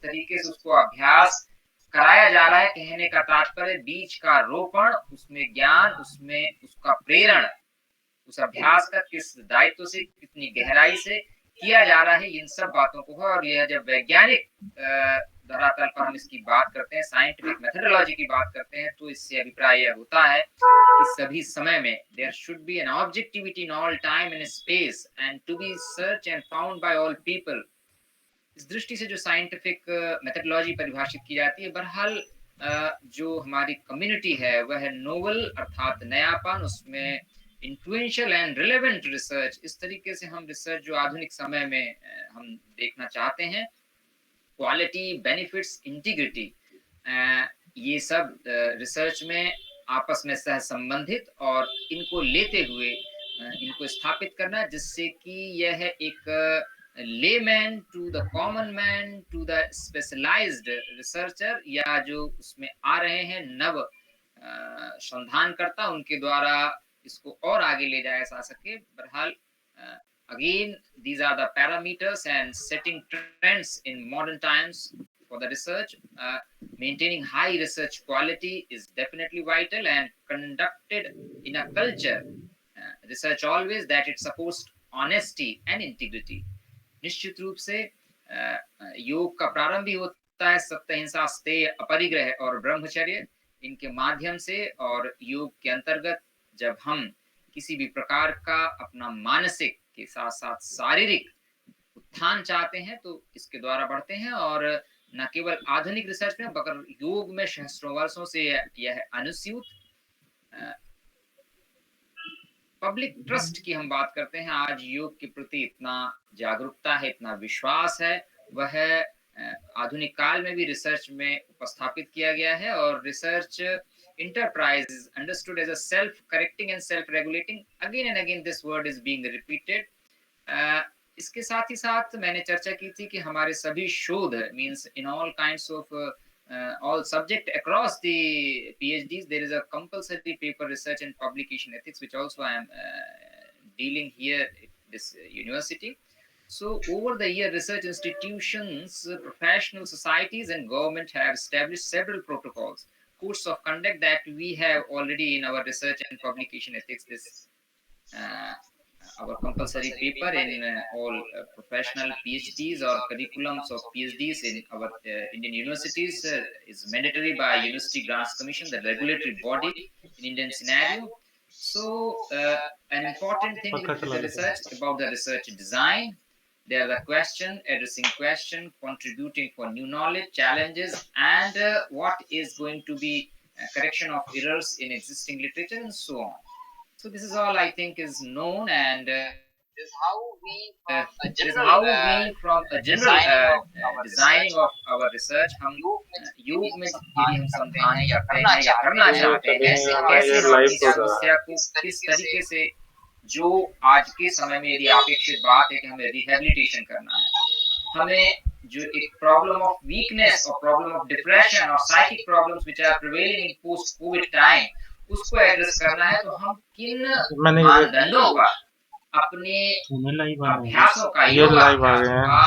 तरीके से उसको अभ्यास कराया जा रहा है। कहने का तात्पर्य बीज का रोपण, उसमें ज्ञान, उसमें उसका प्रेरण, उस अभ्यास का किस दायित्व से, कितनी गहराई से किया जा रहा है, इन सब बातों को है। और यह जब वैज्ञानिक धरातल पर हम इसकी बात करते हैं, साइंटिफिक मेथोडोलॉजी की बात करते हैं, तो इससे अभिप्राय यह होता है कि सभी समय में there should be an objectivity in all time and space and to be search and found by all people. इस दृष्टि से जो साइंटिफिक मेथोडोलॉजी परिभाषित की जाती है, बहरहाल जो हमारी कम्युनिटी है वह है नोवेल अर्थात नयापन, उसमें इन्फ्लुएंशियल एंड रिलेवेंट रिसर्च, इस तरीके से हम रिसर्च जो आधुनिक समय में हम देखना चाहते हैं, क्वालिटी, बेनिफिट्स, इंटीग्रिटी, ये सब रिसर्च में आपस में सह संबंधित और इनको लेते हुए इनको स्थापित करना, जिससे कि यह एक layman to the common man to the specialised researcher, या जो उसमें आ रहे हैं नव संधानकर्ता, उनके द्वारा इसको और आगे ले जाया जा सके। बहरहाल again, these are the parameters and setting trends in modern times for the research. Maintaining high research quality is definitely vital and conducted in a culture, research always, that it supports honesty and integrity. निश्चित रूप से योग का प्रारंभ भी होता है सत्य, हिंसा, स्तेय, अपरिग्रह और ब्रह्मचर्य, इनके माध्यम से। और योग के अंतर्गत जब हम किसी भी प्रकार का अपना मानसिक के साथ साथ शारीरिक उत्थान चाहते हैं, तो इसके द्वारा बढ़ते हैं। और न केवल आधुनिक रिसर्च में, बल्कि योग में सहस्त्रों वर्षों से यह अनुस्यूत। पब्लिक ट्रस्ट की हम बात करते हैं, आज योग के प्रति इतना जागरूकता है, इतना विश्वास है, वह आधुनिक काल में भी रिसर्च में उपस्थापित किया गया है। और research enterprise is understood as a self-correcting and self-regulating. Again and again this word is being repeated. इसके साथ ही साथ मैंने चर्चा की थी कि हमारे सभी शोध, means in all kinds of all subject across the PhDs, there is a compulsory paper research and publication ethics, which also I am dealing here at this university. So over the year, research institutions, professional societies and government have established several protocols, codes of conduct that we have already in our research and publication ethics. This our compulsory paper in all professional PhDs or curriculums of PhDs in our Indian universities is mandatory by University Grants Commission, the regulatory body in Indian scenario. So an important thing with the research about the research design, there are the question, addressing question, contributing for new knowledge, challenges, and what is going to be correction of errors in existing literature, and so on. So this is all I think is known, and this is how we from a general designing of our research, हम योग में यदि हम समझाने या करना चाहते हैं, कैसे हम इस समस्या को किस तरीके से, जो आज के समय में यदि अपेक्षित बात है कि हमें रिहेबिलिटेशन करना है, हमें जो एक प्रॉब्लम ऑफ वीकनेस और प्रॉब्लम ऑफ डिप्रेशन और psychic problems which are prevailing in post Covid time, उसको एड्रेस करना है, तो हम किन मानदंडों का अपने अभ्यासों का, योगाभ्यास का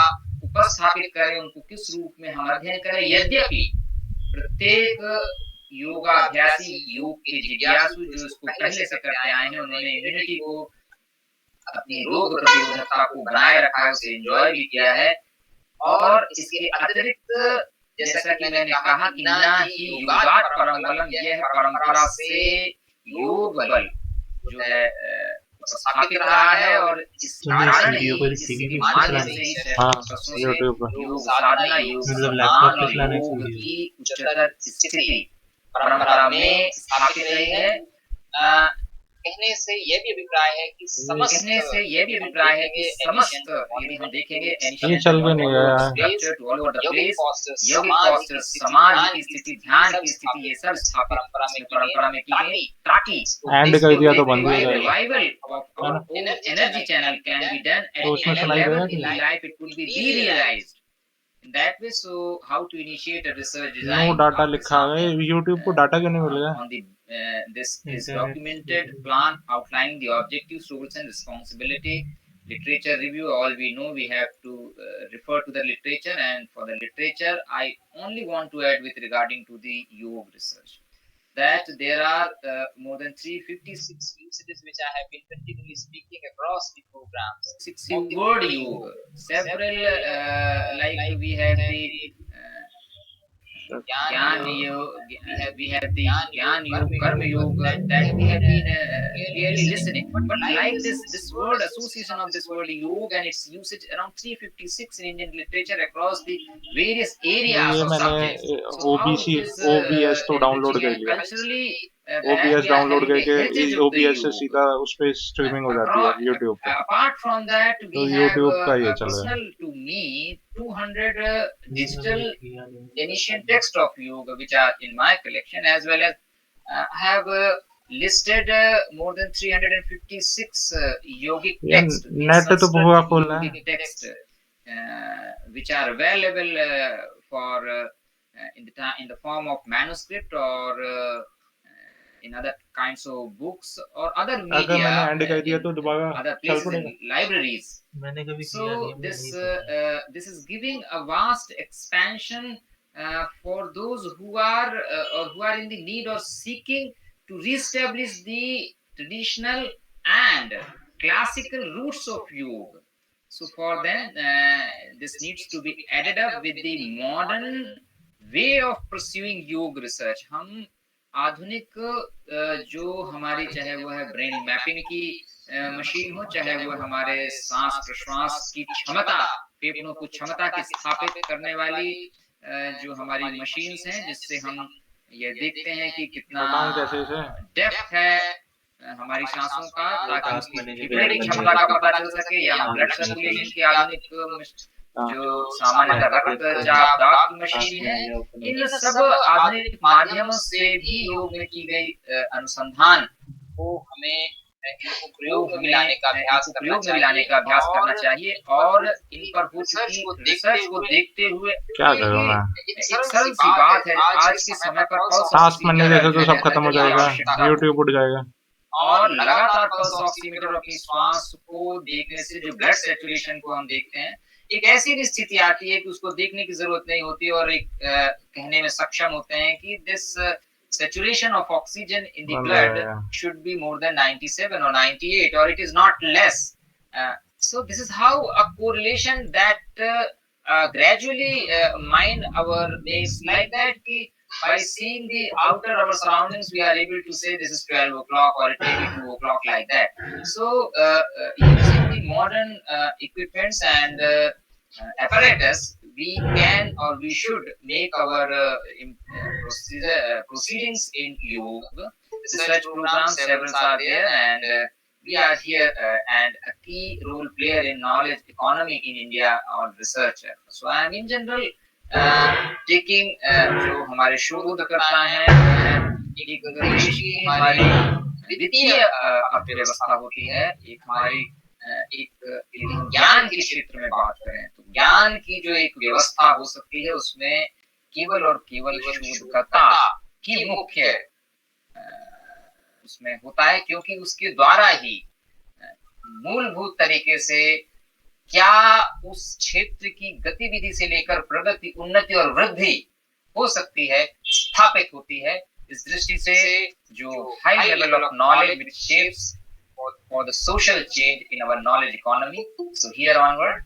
उपस्थापित करें, उनको किस रूप में हम अध्ययन करें। यद्यपि प्रत्येक योगाभ्यासी, योग के जिज्ञासु जो इसको पहले से करते आए हैं, उन्होंने इम्यूनिटी को, अपनी रोग प्रतिरोधकता को बनाए रखा है, उसे एंजॉय भी किया है। और इसके अतिरिक्त जैसा कि मैंने कहा कि ना ही योगात परम बलम, यह परंपरा से योग बल जो है स्थापित रहा है, और इस कारण ही इसके माध्यम से ही योग साधना, योग सम्मान और योग की उच्चतर स्थिति परंपरा में स्थापित रही है। कहने से यह भी अभिप्राय है कि समस्त, यदि हम देखेंगे यौगिक समाज की स्थिति, ध्यान की स्थिति, ये सब स्थापित परंपरा में की गई, ताकि एंड कर दिया तो बंद हो जाएगा। Revival of our energy channel can be done at any level in life, it could be rerealised in that way. So how to initiate a research design? No data लिखा है, YouTube को data क्यों नहीं मिलेगा? On the this is documented plan outlining the objectives, roles and responsibility literature review, all we know, we have to refer to the literature, and for the literature, I only want to add with regarding to the yoga research that there are more than 356 usages which I have been continually speaking across the programs. 60 word yoga, several like we have the Gyan Yoga, we have the Gyan Yoga, Karma Yoga, that we have been clearly listening. But like this word, association of this word yoga and its usage around 356 in Indian literature across the various areas ये of मैंने subjects. So how it is OBS तो download कर लिया, culturally OBS download करके heritage of the OBS से yoga. सीधा उस पे स्ट्रीमिंग हो जाती है YouTube पे। Apart from that, तो we have YouTube का ये चल रहा personal है। to me 200 digital ancient text of yoga which are in my collection, as well as have listed more than 356 yogic ये texts, नेट तो पूरा फुल है। yogic texts which are available for in the form of manuscript or in other kinds of books or other अगर मैंने media and कर दिया तो दोबारा other चल places in पड़ेगा। libraries. मैंने कभी So किया नहीं, this is giving a vast expansion for those who are or who are in the need or seeking to reestablish the traditional and classical roots of yoga. So for them, this needs to be added up with the modern way of pursuing yoga research. हम आधुनिक जो हमारी चाहे वो है brain mapping की machine हो, चाहे वो हमारे सांस प्रश्वास की क्षमता, फेफड़ों को क्षमता की स्थापित करने वाली जो हमारी मशीन्स हैं, जिससे हम ये देखते हैं कि कितना डेप्थ है हमारी सांसों का, ताकि उसकी फेफड़े की क्षमता का पता चल सके, या हम ब्लड सर्कुलेशन की आधुनिक जो सामान्यतः रक्तचाप दाब की मशीन है, इन सब आधुनिक माध्यमों से भी योग में की गई अनुसंधान को हमें इनको प्रयोग में लाने का अभ्यास करना चाहिए और इन पर हो चुकी रिसर्च को देखते हुए क्या करूँ मैं? एक सरल सी बात है, आज के समय पर टास्क बनने जैसे तो सब खत्म हो जाएगा, YouTube उठ जाएगा। और लगातार पल्स ऑक्सीमीटर अपनी श्वास को देखने से जो ब्लड सैचुरेशन को हम देखते हैं, एक ऐसी भी स्थिति आती है कि उसको देखने की जरूरत नहीं होती और एक कहने में सक्षम होते हैं कि this saturation of oxygen in the blood should be more than 97 or 98 or it is not less. So this is how a correlation that gradually mind our makes like that ki by seeing the outer our surroundings we are able to say this is 12 o'clock or it may be 2 o'clock like that. So using the modern equipments and apparatus, we can or we should make our proceedings in yoga. Research programs, several are there, and we are here and a key role player in knowledge economy in India on research. So I am in general taking जो हमारे शोधकर्ता हैं, एक देश की हमारी वित्तीय अर्थव्यवस्था होती है, एक हमारी एक ज्ञान के क्षेत्र में बात करें तो ज्ञान की जो एक व्यवस्था हो सकती है उसमें केवल और केवल शोधकर्ता की मुख्य उसमें होता है, क्योंकि उसके द्वारा ही मूलभूत तरीके से क्या उस क्षेत्र की गतिविधि से लेकर प्रगति, उन्नति और वृद्धि हो सकती है, स्थापित होती है। इस दृष्टि से जो high level of knowledge which shapes for the social change in our knowledge economy. So here onward,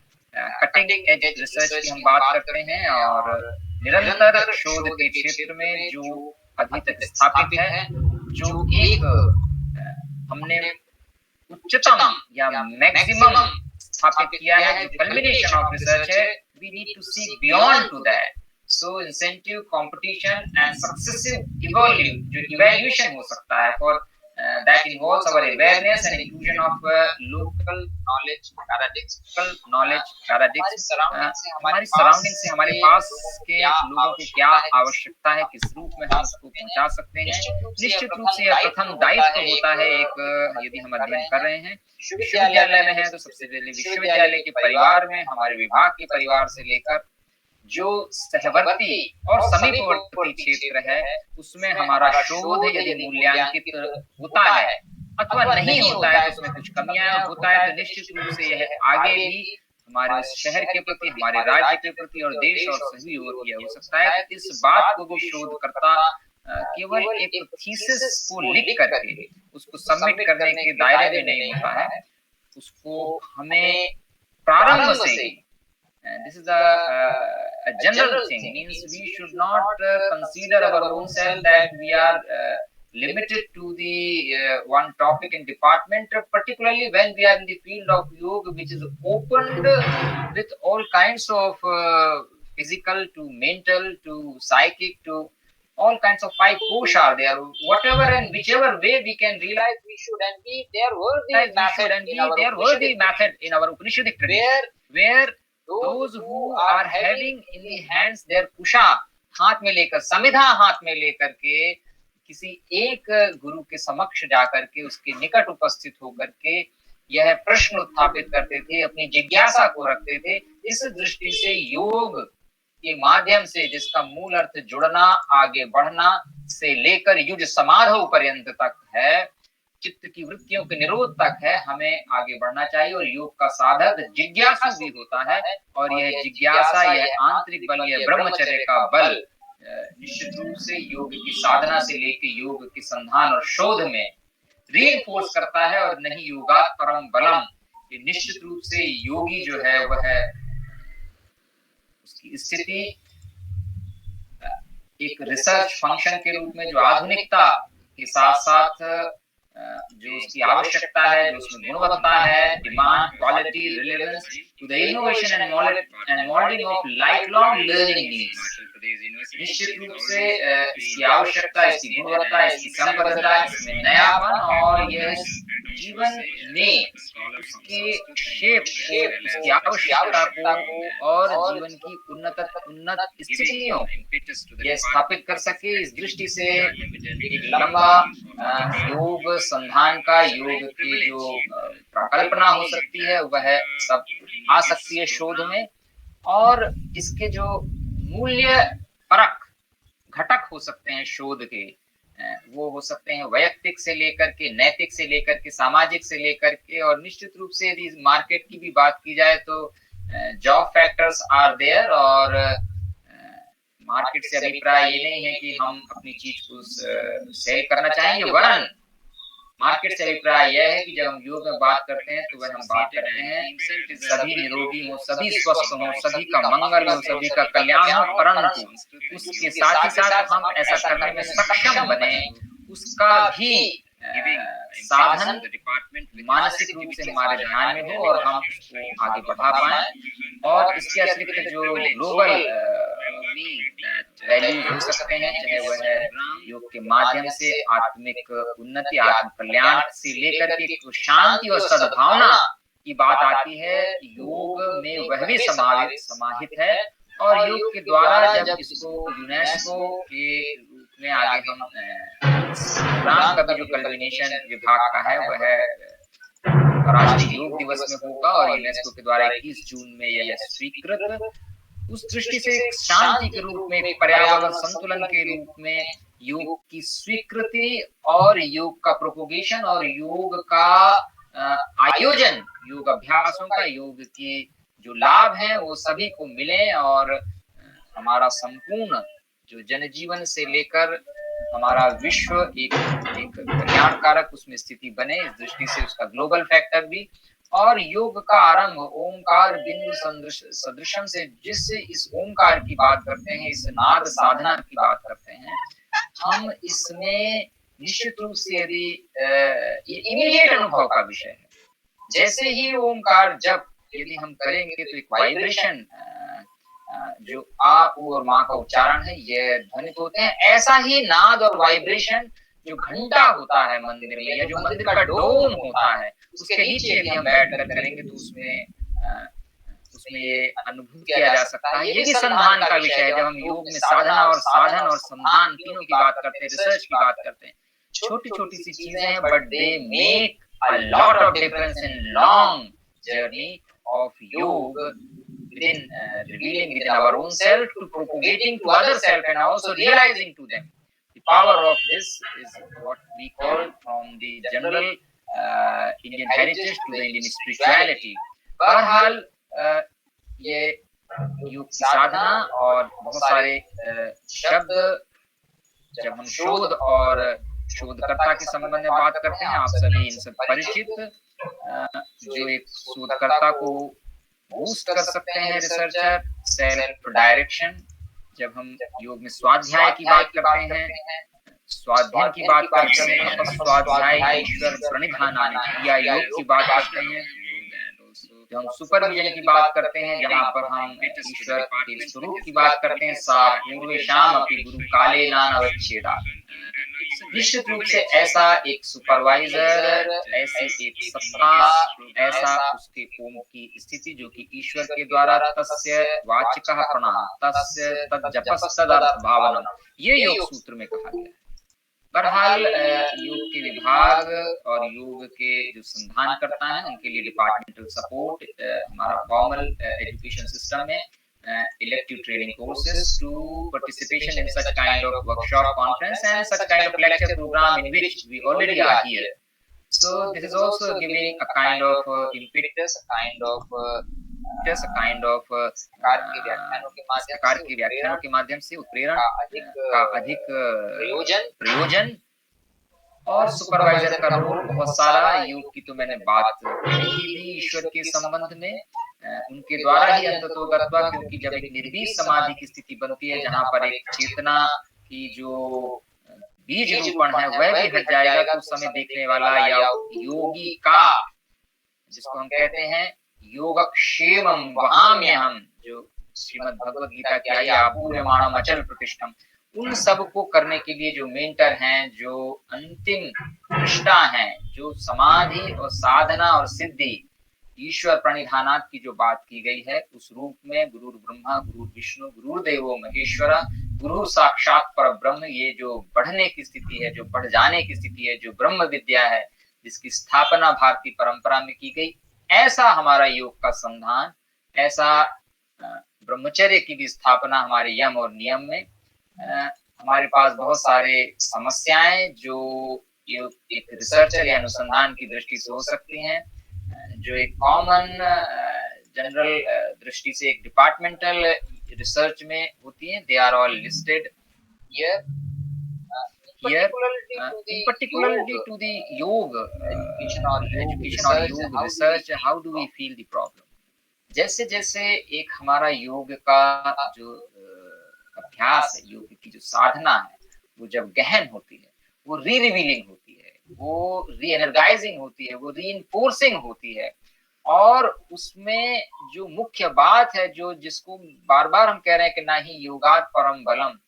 cutting edge research की हम बात करते हैं और निरंतर शोध के क्षेत्र में जो अभी तक स्थापित है, जो एक हमने उच्चतम या मैक्सिमम स्थापित किया है, जो कल्मिनेशन ऑफ रिसर्च है, we need to see beyond to that. So incentive, competition and successive evaluation हो सकता है for that involves our awareness and inclusion of local knowledge paradigms. हमारी सराउंडिंग से हमारे पास के लोगों को क्या आवश्यकता है, किस रूप में हम उसको पहुंचा सकते हैं। निश्चित रूप से यह प्रथम दायित्व होता है एक, यदि हम अध्ययन कर रहे हैं विश्वविद्यालय में है तो सबसे पहले विश्वविद्यालय के परिवार में, हमारे विभाग के परिवार से लेकर जो सहवर्ती और समीपवर्ती क्षेत्र है उसमें हमारा शोध यदि मूल्यांकित होता है अथवा नहीं होता है तो उसमें कुछ कमियां होता है, तो निश्चित रूप से यह आगे भी हमारे उस शहर के प्रति, हमारे राज्य के प्रति और देश और सभी ओर किया हो सकता है। तो इस बात को भी शोधकर्ता केवल एक थीसिस को लिख करके उसको सबमिट करने के दायरे में नहीं होता है, उसको हमें प्रारंभ से ही, this is a general thing, means we should not consider our own self that we are limited to the one topic and department, particularly when we are in the field of yoga, which is opened with all kinds of physical to mental to psychic to all kinds of 5 kosh are there. Whatever and whichever way we can realize, we should and be there were the method in our Upanishadic tradition, where those who are having in the hands their kusha, हाथ में लेकर, समिधा हाथ में लेकर के किसी एक गुरु के समक्ष जाकर के उसके निकट उपस्थित होकर के यह प्रश्न उत्थापित करते थे, अपनी जिज्ञासा को रखते थे। इस दृष्टि से योग के माध्यम से, जिसका मूल अर्थ जुड़ना, आगे बढ़ना से लेकर युज समाधौ पर्यंत तक है, चित्त की वृत्तियों के निरोध तक है, हमें आगे बढ़ना चाहिए। और योग का साधक जिज्ञासु भी होता है, और यह जिज्ञासा, यह आंतरिक बल, यह ब्रह्मचर्य का बल निश्चित रूप से योग की साधना से लेकर योग के संधान और शोध में रीइंफोर्स करता है। और नहीं योगात् परम बलम, ये निश्चित रूप से योगी जो है वह उसकी स्थिति एक रिसर्च फंक्शन के रूप में, जो आधुनिकता के साथ साथ जो उसकी आवश्यकता है, जो उसमें गुणवत्ता है, demand, quality, relevance to the innovation and modelling of life long learning needs, निश्चित रूप से इसकी आवश्यकता, इसकी गुणवत्ता, इसकी संपदा, इसमें नयापन और यह जीवन में उसके शेप को, उसकी आवश्यकता को और जीवन की उन्नत स्थितियों यह स्थापित कर सके। इस दृष्टि से एक लंबा योग संधान का, योग की जो प्रकल्पना हो सकती है वह सब आ सकती है शोध में। और इसके जो मूल्य परक घटक हो सकते हैं शोध के, वो हो सकते हैं वैयक्तिक से लेकर के, नैतिक से लेकर के, सामाजिक से लेकर के, और निश्चित रूप से यदि मार्केट की भी बात की जाए तो जॉब फैक्टर्स आर देयर। और मार्केट से अभिप्राय ये नहीं है कि हम अपनी चीज को सेल करना चाहेंगे, वरन मार्केट से अभिप्राय यह है कि जब हम योग में बात करते हैं तो वह हम बात करते हैं सभी निरोगी हो, सभी स्वस्थ हो, सभी का मंगल हो, सभी का कल्याण हो, परंतु उसके साथ ही साथ हम ऐसा करने में सक्षम बने, उसका भी साधन मानसिक रूप से हमारे ध्यान में हो और हम उसको आगे बढ़ा पाए। और इसके अतिरिक्त जो ग्लोबल वैल्यूज हो सकते हैं, चाहे वह योग के माध्यम से आत्मिक उन्नति, आत्म कल्याण से लेकर के शांति और सद्भावना की बात आती है, योग में वह भी समाहित है। और योग के द्वारा जब इसको यूनेस्को के रूप में आगे हम प्रोग्राम का भी जो कल्विनेशन विभाग का है वह राष्ट्रीय योग दिवस में होगा और यूनेस्को के द्वारा 21 जून में यह स्वीकृत, उस दृष्टि से शांति के रूप में, पर्यावरण संतुलन के रूप में योग की स्वीकृति और योग का प्रोपोगेशन और योग का आयोजन, योग अभ्यासों का, योग के जो लाभ हैं वो सभी को मिले और हमारा संपूर्ण जो जनजीवन से लेकर हमारा विश्व एक कल्याणकारक उसमें स्थिति बने, इस दृष्टि से उसका ग्लोबल फैक्टर भी। और योग का आरंभ ओंकार बिंदु सदृशम से, जिससे इस ओंकार की बात करते हैं, इस नाद साधना की बात करते हैं, हम इसमें निश्चित रूप से यदि इमीडिएट अनुभव का विषय है, जैसे ही ओंकार जब यदि हम करेंगे तो एक वाइब्रेशन जो आ और माँ का उच्चारण है ये ध्वनित होते हैं, ऐसा ही नाद और वाइब्रेशन जो घंटा होता है मंदिर में या जो मंदिर का डोम होता है उसके नीचे यदि हम बैठ कर करेंगे तो उसमें ये अनुभव किया जा सकता है। ये भी संधान का विषय है। जब हम योग में साधना और साधन और संधान तीनों की बात करते हैं, रिसर्च की बात करते हैं, छोटी छोटी सी चीजें हैं but they make a lot of difference in long journey of योग within revealing within our own self to propagating to other self and also realizing to them. The power of this is what we call from the general Indian heritage to the Indian spirituality. बहरहाल ये योग की साधना और बहुत सारे शब्द जब हम शोध और शोधकर्ता के संबंध में बात करते हैं, आप सभी इनसे परिचित, जो एक शोधकर्ता को बूस्ट कर सकते हैं, रिसर्चर, सेल्फ डायरेक्शन। जब हम योग में स्वाध्याय की बात करते हैं, स्वाध्याय की बात करते हैं, तो स्वाध्याय ईश्वर प्रणिधान या योग की बात करते हैं। जब हम सुपरविजन की बात करते हैं, जहाँ पर हम ईश्वर के स्वरूप की बात करते हैं, सा पूर्वेशाम अपि गुरु काले नान अवच्छेदा। निश्चित रूप से ऐसा एक सुपरवाइजर, ऐसी एक सत्ता, ऐसा उसके ओम की स्थिति जो कि ईश्वर के द्वारा तस्य वाचिकः प्रणः तस्य तज्जपस्तदर्थ भावनम, ये योग सूत्र में कहा गया है। बहरहाल योग के विभाग और योग के जो संधान करता है, उनके लिए डिपार्टमेंटल सपोर्ट, हमारा फॉर्मल एजुकेशन सिस्टम में elective training courses to participation in such kind of workshop, conference and such kind of lecture program in which we already are here. So this is also giving a kind of impetus, a kind of प्रकार के व्याख्यानों के माध्यम से उत्प्रेरण का अधिक प्रयोजन और सुपरवाइजर का रोल बहुत सारा। योग की तो मैंने बात की थी ईश्वर के संबंध में, उनके द्वारा ही अंततोगत्वा, क्योंकि जब एक निर्बीज समाधि की स्थिति बनती है, जहाँ पर एक चेतना की जो बीज रूपण है वह भी हट जाएगा, तो उस समय देखने वाला या योगी का, जिसको हम कहते हैं योगक्षेमम वहाम्यहम, जो श्रीमद् भगवद गीता की आई आपूर्यमाणम अचल प्रतिष्ठम, उन सब को करने के लिए जो मेंटर हैं, जो अंतिम दृष्टा हैं, जो समाधि और साधना और सिद्धि ईश्वर प्रणिधानात् की जो बात की गई है, उस रूप में गुरु ब्रह्मा, गुरु विष्णु, गुरुदेवो महेश्वर, गुरु साक्षात पर ब्रह्म, ये जो बढ़ने की स्थिति है, जो बढ़ जाने की स्थिति है, जो ब्रह्म विद्या है, जिसकी स्थापना भारतीय परंपरा में की गई, ऐसा हमारा योग का संधान, ऐसा ब्रह्मचर्य की भी स्थापना हमारे यम और नियम में। हमारे पास बहुत सारे समस्याएं जो एक रिसर्चर या अनुसंधान की दृष्टि से हो सकती हैं, जो एक कॉमन जनरल दृष्टि से एक डिपार्टमेंटल रिसर्च में होती हैं, they are all listed here particularly to the yoga education or yoga research, how do we feel the problem? जैसे जैसे एक हमारा योग का जो अभ्यास है, योग की जो साधना है, वो जब गहन होती है, वो रिवीलिंग होती है, वो री एनर्जाइजिंग होती है, वो रीइंफोर्सिंग होती है, और उसमें जो मुख्य बात है, जो जिसको बार बार हम कह रहे हैं कि ना ही योगात् परम बलम,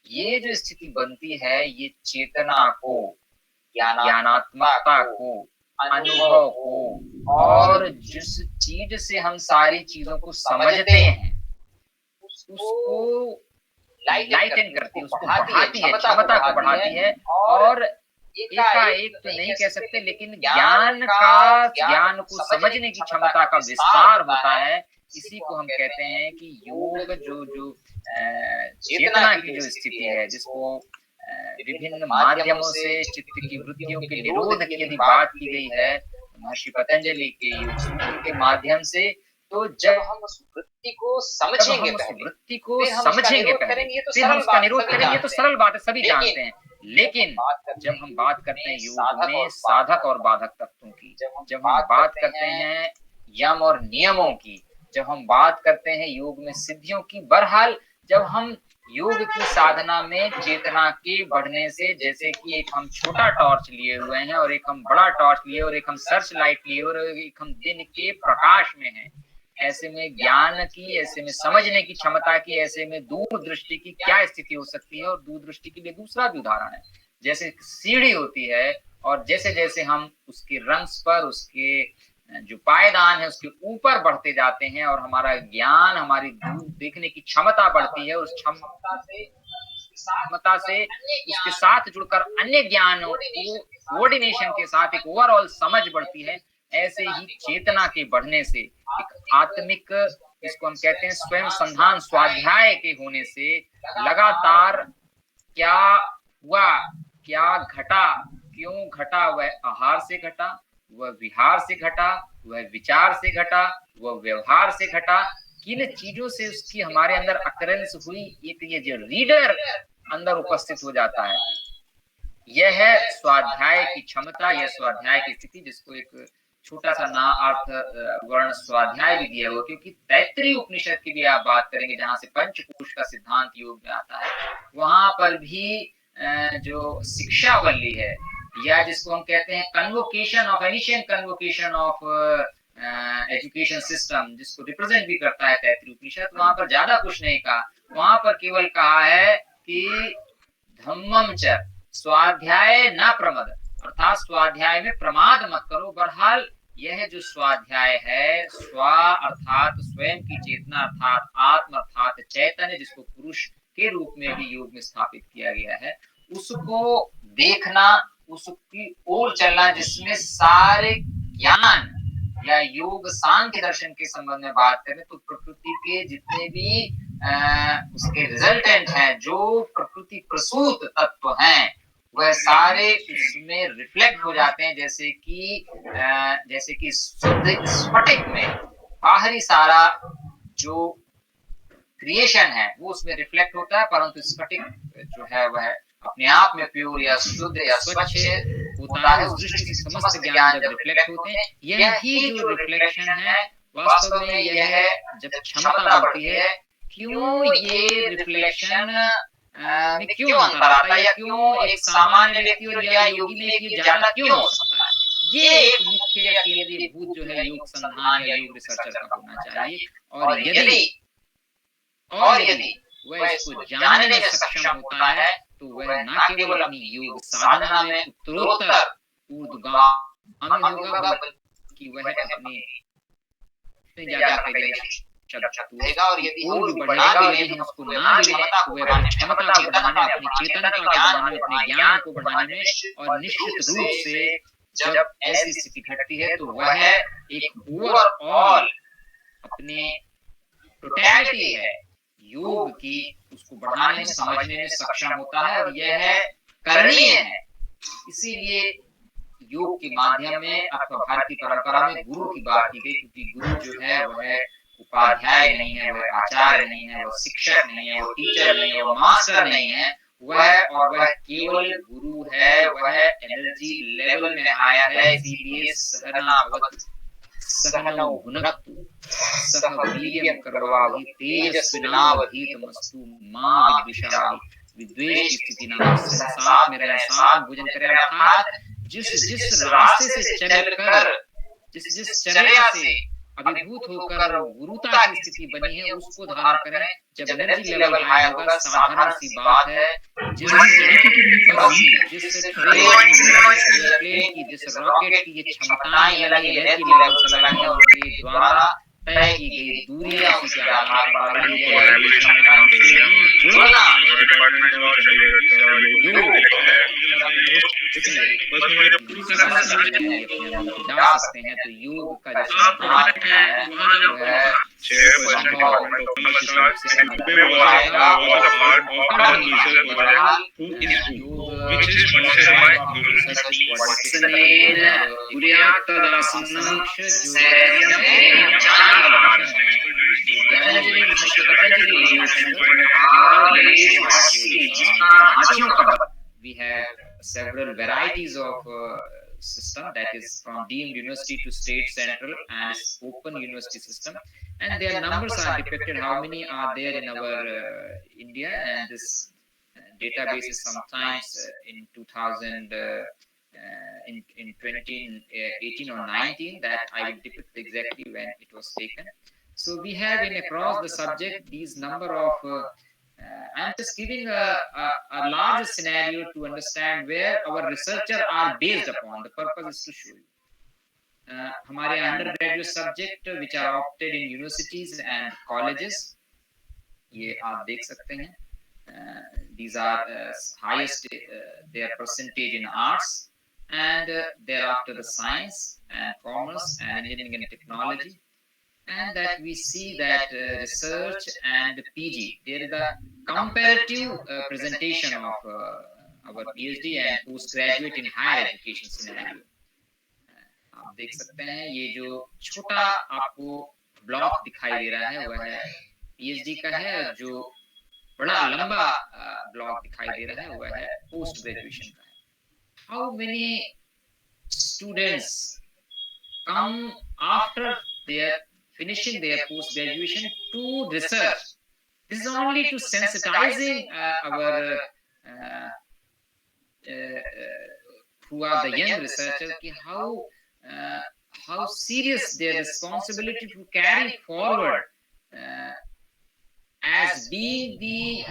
ये जो स्थिति बनती है, ये चेतना को, ज्ञानात्मकता को, अनुभव को, और जिस चीज से हम सारी चीजों को समझते हैं, उसको लाइटन करती है, उसको बढ़ाती है, क्षमता को बढ़ाती है, और एकाएक तो नहीं कह सकते, लेकिन ज्ञान को समझने की क्षमता का विस्तार होता है। इसी को हम कहते हैं कि योग जो चेतना की जो स्थिति है, जिसको विभिन्न माध्यमों से चित्त की वृत्तियों के निरोध की यदि बात की गई है महर्षि पतंजलि के योग सूत्र के माध्यम से, तो जब हम उस वृत्ति को समझेंगे पहले, फिर हम उसका निरोध करेंगे, तो सरल बात है, सभी जानते हैं। लेकिन जब हम बात करते हैं योग में साधक और बाधक तत्वों की, जब हम बात करते हैं यम और नियमों की, जब हम बात करते हैं योग में सिद्धियों की, बहरहाल जब हम योग की साधना में चेतना के बढ़ने से, जैसे कि एक हम छोटा टॉर्च लिए हुए हैं और एक हम बड़ा टॉर्च लिए, और एक हम सर्च लाइट लिए और एक हम दिन के प्रकाश में हैं, ऐसे में ज्ञान की, ऐसे में समझने की क्षमता की, ऐसे में दूरदृष्टि की क्या स्थिति हो सकती है। और दूरदृष्टि के लिए दूसरा भी उदाहरण है, जैसे सीढ़ी होती है, और जैसे जैसे हम उसके रंग्स पर, उसके जो पायदान है, उसके ऊपर बढ़ते जाते हैं, और हमारा ज्ञान, हमारी दूर देखने की क्षमता बढ़ती है, और उस क्षमता से उसके साथ जुड़कर अन्य ज्ञानों को कोऑर्डिनेशन के साथ एक ओवरऑल समझ बढ़ती है। ऐसे ही चेतना के बढ़ने से एक आत्मिक, इसको हम कहते हैं स्वयं संधान, स्वाध्याय के होने से लगातार क्या हुआ, क्या घटा, क्यों घटा, वह आहार से घटा, वह विहार से घटा, वह विचार से घटा, वह व्यवहार से घटा, किन चीजों से उसकी हमारे अंदर अकरेंस हुई, ये जो रीडर अंदर उपस्थित हो जाता है, यह है स्वाध्याय की क्षमता, यह स्वाध्याय की स्थिति, जिसको एक छोटा सा ना अर्थ वर्ण स्वाध्याय भी दिया हुआ, क्योंकि तैत्तिरीय उपनिषद की भी आप बात करेंगे जहां से पंचकोश का सिद्धांत योग में आता है, वहां पर भी जो शिक्षा वल्ली है, या जिसको हम कहते हैं convocation of ancient convocation of education system, जिसको रिप्रेजेंट भी करता है तैत्तिरीय उपनिषद, वहां पर ज्यादा कुछ नहीं कहा, वहां पर केवल कहा है कि धम्मम च स्वाध्याय न प्रमद, अर्थात स्वाध्याय में प्रमाद मत करो। बहरहाल यह जो स्वाध्याय है, स्व अर्थात स्वयं की चेतना, अर्थात आत्म अर्थात चैतन्य, जिसको पुरुष के रूप में भी योग में स्थापित किया गया है, उसको देखना, उसकी ओर चलना, जिसमें सारे ज्ञान या योग सांख्य दर्शन के संबंध में बात करें तो प्रकृति के जितने भी उसके रिजल्टेंट हैं, जो प्रकृति प्रसूत तत्व हैं, वह सारे उसमें रिफ्लेक्ट हो जाते हैं, जैसे कि शुद्ध स्फटिक में बाहरी सारा जो क्रिएशन है वो उसमें रिफ्लेक्ट होता है, परंतु स्फटिक जो है वह अपने आप में प्योर या शुद्ध या स्वच्छ होता है। उस दृष्टि से समस्त ज्ञान जब रिफ्लेक्ट होते हैं, यही जो रिफ्लेक्शन है वास्तव में यह है जब क्षमता बढ़ती है, क्यों ये रिफ्लेक्शन में क्यों अंतर आता है, या क्यों एक सामान्य व्यक्ति और या योगी में ये ज्यादा क्यों हो सकता है, ये एक मुख्य या केंद्रीय भूत जो है योग संधान या योग रिसर्चर का होना चाहिए। और यदि वह इसको जानने में सक्षम होता है तो वह न केवल अपनी योग साधना में उत्तरोत्तर ऊर्ध्वगामी होगा, बल्कि वह अपने और यदि और भी बढ़ेगा, और यदि हम उसको ना मिले तो वह अपनी क्षमता को बढ़ाने, अपनी चेतना को बढ़ाने, अपने ज्ञान को बढ़ाने में, और निश्चित रूप से जब ऐसी स्थिति घटती है तो वह एक ओवरऑल अपने टोटलिटी है योग की, उसको बढ़ाने समझने में सक्षम होता है, और यह है करणीय है। इसीलिए योग के माध्यम में अथवा भारतीय परंपरा में गुरु की बात की गई, क्योंकि गुरु जो है वह उपाध्याय नहीं है, वह आचार्य नहीं है, वह शिक्षक नहीं है, वह टीचर नहीं है, वह मास्टर नहीं है, वह केवल गुरु है। वह एनर्जी लेवल में आया है, इसीलिए सहनौ भुनक्तु सह वीर्यं करवावहै तेजस्विनावधीतमस्तु मा विद्विषावहै। विद्वेष की स्थिति ना हो, साथ में रहे, साथ में भोजन करें, अर्थात जिस रास्ते से चलकर, जिस चर्या से अभिभूत होकर गुरुता की स्थिति बनी है उसको धारण करें। जब एनर्जी लेवल हाई होगा, साधारण सी बात है, जिस प्लेन की, जिस रॉकेट की ये क्षमताएं लगी, एनर्जी लेवल चलाने के द्वारा तय की गई दूरियां उसी के आधार पर जा सकते हैं। तो योग का जो सिद्धांत है we have several varieties of system, that is from deemed university to state central and open university system, and their numbers are depicted, how many are there in our India, and this database is sometimes in 2000 in 2018 or 19, that I will depict exactly when it was taken. So we have in across the subject these number of I'm just giving a larger scenario to understand where our researchers are based upon. The purpose is to show you. हमारे undergraduate subject which are opted in universities and colleges, ये आप देख सकते हैं. These are highest their percentage in arts, and thereafter the science and commerce and engineering and technology. And that we see that research and PG, there is a comparative presentation of our PhD and postgraduate in higher education scenario. आप देख सकते हैं ये जो छोटा आपको block दिखाई दे रहा है वह है पीएचडी का है, और जो बड़ा लंबा ब्लॉक दिखाई दे रहा है वह है पोस्ट ग्रेजुएशन का है. How many students come after their finishing their post graduation to research? This is only to sensitizing our who are the young researchers how serious their responsibility to carry forward as being the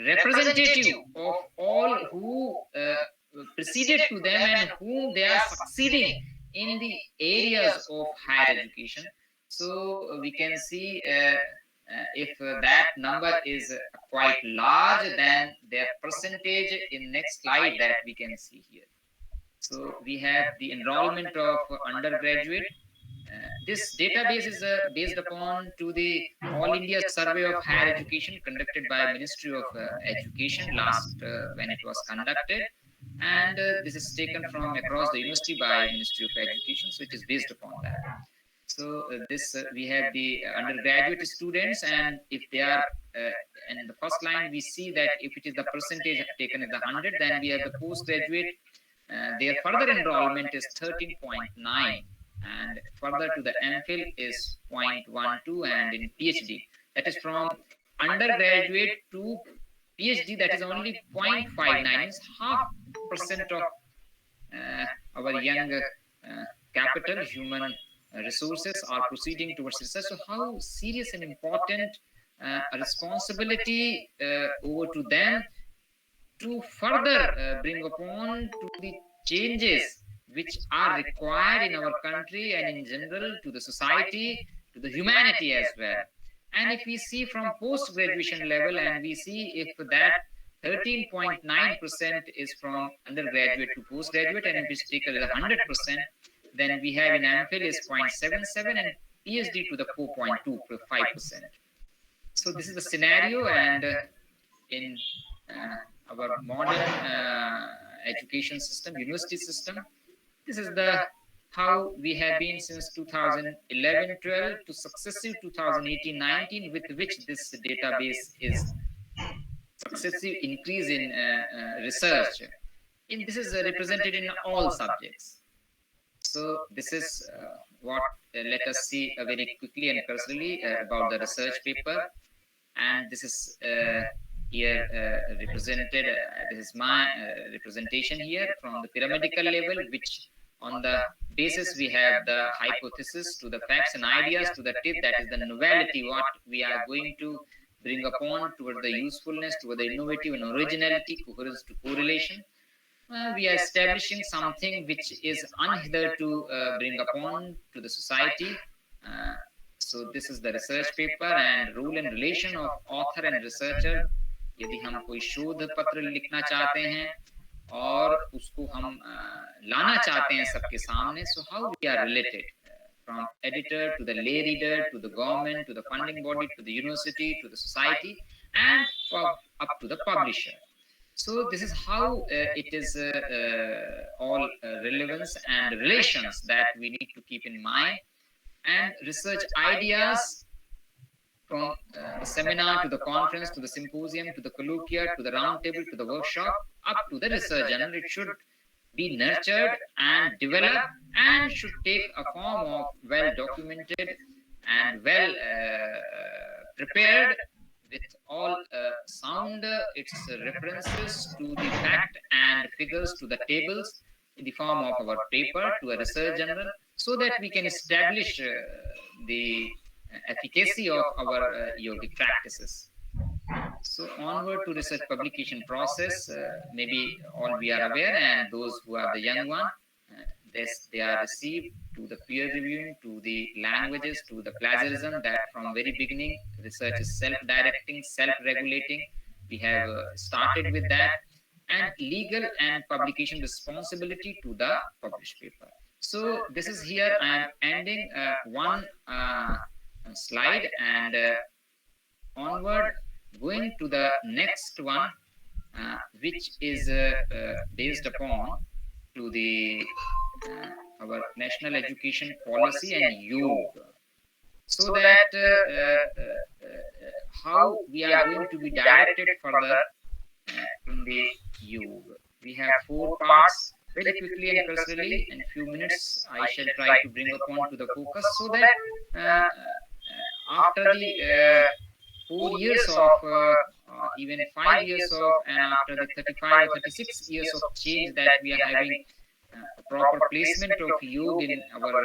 representative of all who preceded to them and whom they are succeeding in the areas of higher education. So we can see if that number is quite large, then their percentage in next slide that we can see here. So we have the enrollment of undergraduate. This database is based upon to the All India Survey of Higher Education conducted by Ministry of Education last when it was conducted, and this is taken from across the university by Ministry of Education, so it is based upon that. So this we have the undergraduate students, and if they are in the first line we see that if it is the percentage taken as the 100, then we have the postgraduate. Their further enrollment is 13.9, and further to the MPhil is 0.12, and in PhD that is from undergraduate to PhD that is only 0.59, is 0.5% of our young capital human resources are proceeding towards research. So how serious and important a responsibility over to them to further bring upon to the changes which are required in our country and in general to the society, to the humanity as well. And if we see from post-graduation level, and we see if that 13.9% is from undergraduate to postgraduate, and if we take it as 100%, then we have in MPhil is 0.77 and PhD to the 4.25%. So this is the scenario, and in our modern education system, university system, this is the how we have been since 2011-12 to successive 2018-19, with which this database is successive increase in research. And this is represented in all subjects. So this is what let us see very quickly and cursorily about the research paper. And this is here represented. This is my representation here from the pyramidal level, which on the basis we have the hypothesis to the facts and ideas to the tip, that is the novelty, what we are going to bring upon toward the usefulness, toward the innovative and originality, coherence to correlation. We are establishing something which is unhitherto to bring upon to the society. So this is the research paper and role and relation of author and researcher. यदि हम कोई शोध पत्र लिखना चाहते हैं और उसको हम लाना चाहते हैं सबके सामने, so how we are related from editor to the lay reader to the government to the funding body to the university to the society and up to the publisher. So this is how it is all relevance and relations that we need to keep in mind, and research ideas from the seminar to the conference to the symposium to the colloquia to the round table to the workshop up to the research journal. It should be nurtured and developed and should take a form of well documented and well prepared with all sound its references to the fact and figures to the tables in the form of our paper to a research journal, so that we can establish the efficacy of our yogic practices. So onward to research publication process, maybe all we are aware, and those who are the young one, they are received to the peer reviewing, to the languages, to the plagiarism, that from very beginning research is self-directing, self-regulating. We have started with that, and legal and publication responsibility to the published paper. So this is here I am ending one slide, and onward going to the next one. which is based upon to the our national education policy and yoga, so that how we are going to be directed further in the yoga. We have 4 parts. Very quickly and cursorily, in few minutes, I shall try to bring upon to the focus, so that after the 4 years of even 5 years of, and after the 35 or 36 years of change that we are having, a proper placement of yoga in our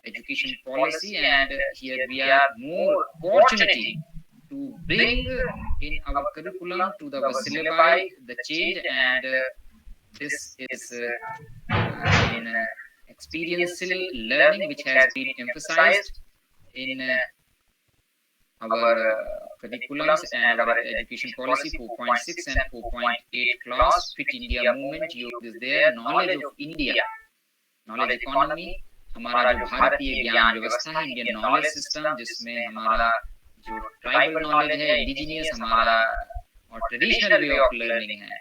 education policy, and here we are more opportunity to bring in our curriculum to the syllabi the change, and this is in experiential learning, which has been emphasized in our curriculums and our education policy 4.6 and 4.8 class. Fit India movement, yoga is there. Knowledge of India, knowledge economy, हमारा जो भारतीय ज्ञान व्यवस्था है, Indian knowledge system, जिसमें हमारा जो tribal knowledge है, इंडिजिनियस हमारा और ट्रेडिशनल वे ऑफ लर्निंग है,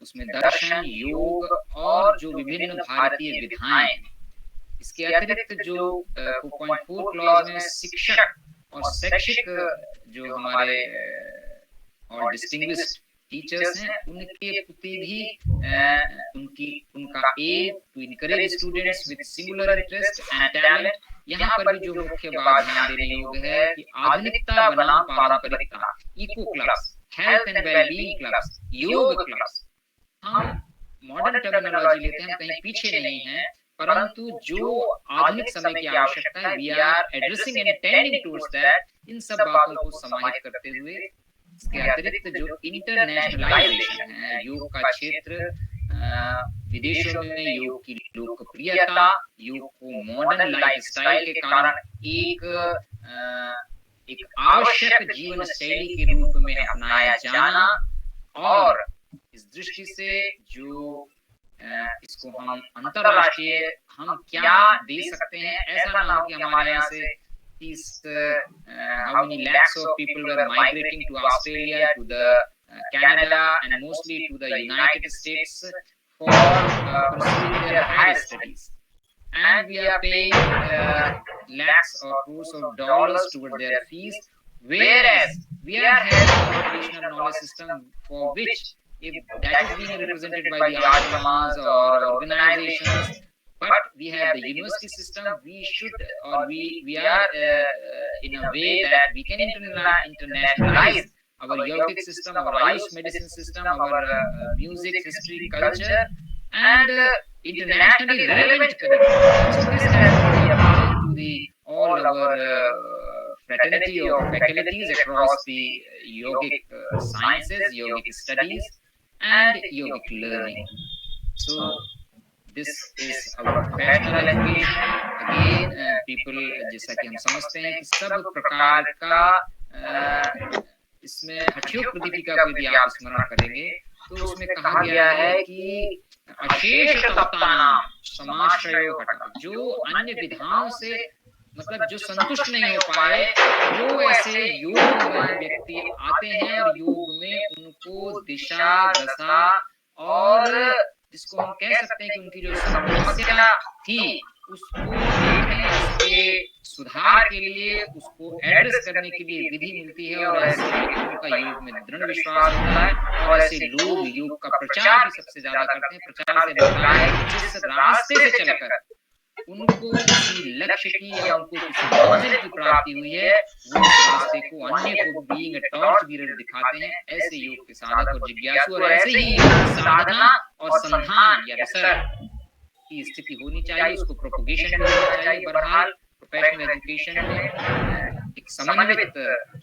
उसमें दर्शन, योग और जो विभिन्न भारतीय विधाएं, इसके अतिरिक्त जो 4.4 क्लॉज में शिक्षक और शैक्षिक जो हमारे और डिस्टिंग्विश्ड टीचर्स हैं, उनके प्रति भी उनका aim to encourage students with singular interest and talent. यहाँ पर भी जो मुख्य बात ध्यान देने योग्य है कि आधुनिकता बनाम पारंपरिकता, eco clubs, health and wellbeing clubs, yoga clubs. हम मॉडर्न टर्मिनोलॉजी लेते हैं, हम कहीं पीछे नहीं हैं, परंतु जो आधुनिक समय की आवश्यकता है, we are addressing and tending towards that, इन सब बातों को समाहित करते हुए इसके अतिरिक्त जो इंटरनेशनलाइजेशन है, योग का क्षेत्र, विदेशों में योग की लोकप्रियता, योग को मॉडर्न लाइफस्टाइल के कारण एक आवश्यक जीवन शैली के रूप में अपनाया जाना, और इस दृष्टि से जो इसको हम अंतरराष्ट्रीय हम क्या दे सकते हैं, ऐसा ना हो कि हमारे यहाँ से how many lakhs of people were migrating to Australia, to the Canada, and mostly to the United States for pursuing their higher studies, and we are paying lakhs or crores of dollars toward their fees, whereas we are having a traditional knowledge system for which, if that is being represented by the ashramas or organizations, but we have the university system, we should, or we are in a way that we can internationalize our yogic system, our Ayush medicine system, our music, history, culture, and internationally relevant curriculum. So this has to be applied to all our fraternity of faculties across the yogic sciences, yogic studies, and yogic learning. So this is our professional education. Again, people, जैसा कि हम समझते हैं कि सब प्रकार का इसमें हठयोग प्रदीपिका को यदि आप स्मरण करेंगे तो उसमें कहा गया है कि अशेष तप्तानाम समाश्रयो हठ, जो अन्य विधाओं से मतलब जो संतुष्ट नहीं हो पाए, वो ऐसे योग में व्यक्ति आते हैं और योग में उनको दिशा दशा और जिसको हम कह सकते हैं कि उनकी जो समस्या थी उसको देखने, उसके सुधार के लिए, उसको एड्रेस करने के लिए विधि मिलती है, और ऐसे व्यक्तियों का योग में दृढ़ विश्वास होता है, और ऐसे लोग योग का प्रचार भी सबसे ज्यादा करते हैं। प्रचार से लगता है कि जिस रास्ते से चलकर उनको किसी लक्ष्य की या उनको किसी मंजिल की प्राप्ति हुई है, वो उस रास्ते को अन्य को बीइंग अ टॉर्च बीरर दिखाते हैं। ऐसे योग के साधक और जिज्ञासु, और ऐसे ही साधना और संधान या रिसर्च की स्थिति होनी चाहिए, उसको प्रोपोगेशन भी होना चाहिए। बहरहाल प्रोफेशनल एजुकेशन में एक समन्वित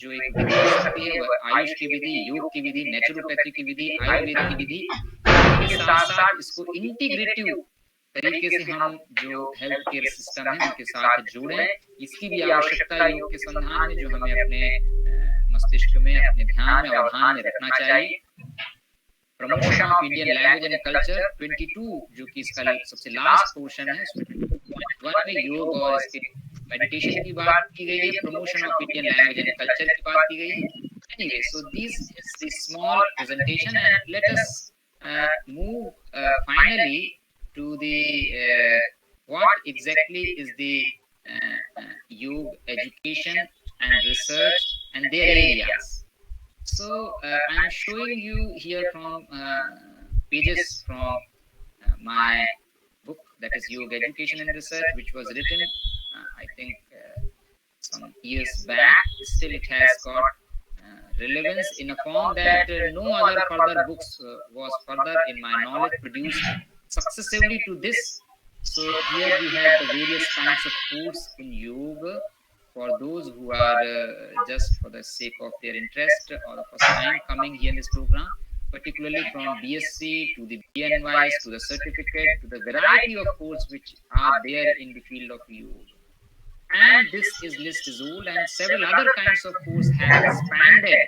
जो एक विधि हो सकती है, वह आयुष की विधि, योग की विधि, नेचुरोपैथी की विधि, आयुर्वेद की विधि के साथ साथ इसको इंटीग्रेटिव तरीके से हम जो हेल्थ केयर सिस्टम है उनके साथ जोड़ें, इसकी भी आवश्यकता योग के संधान में, जो हमें अपने मस्तिष्क में, अपने ध्यान में, अवधान में रखना चाहिए। Promotion of Indian language and culture 22 जो कि इसका सबसे लास्ट पोर्शन है, उसमें 1 में योग और इसके मेडिटेशन की बात की गई है, promotion of Indian language and culture की बात की गई है, Anyway, so this is the small presentation, and let us move finally to the what exactly is the yoga education and research and their areas. So I'm showing you here from pages from my book, that is Yoga Education and Research, which was written I think some years back. Still it has got relevance in a form that no other further books was further in my knowledge produced successively to this. So here we have the various kinds of course in yoga for those who are just for the sake of their interest or the first time coming here in this program, particularly from BSc to the BNYs to the certificate to the variety of courses which are there in the field of yoga. And this is list is old, and several other kinds of courses have expanded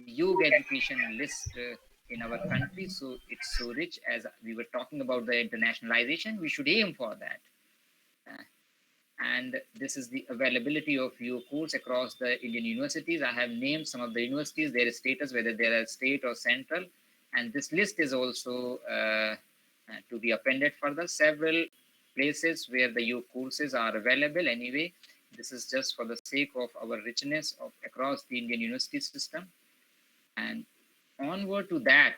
yoga education list in our country. So it's so rich. As we were talking about the internationalization, we should aim for that. And this is the availability of yoga course across the Indian universities. I have named some of the universities, their status, whether they are state or central, and this list is also to be appended further. Several places where the yoga courses are available. Anyway, this is just for the sake of our richness of across the Indian university system. And onward to that,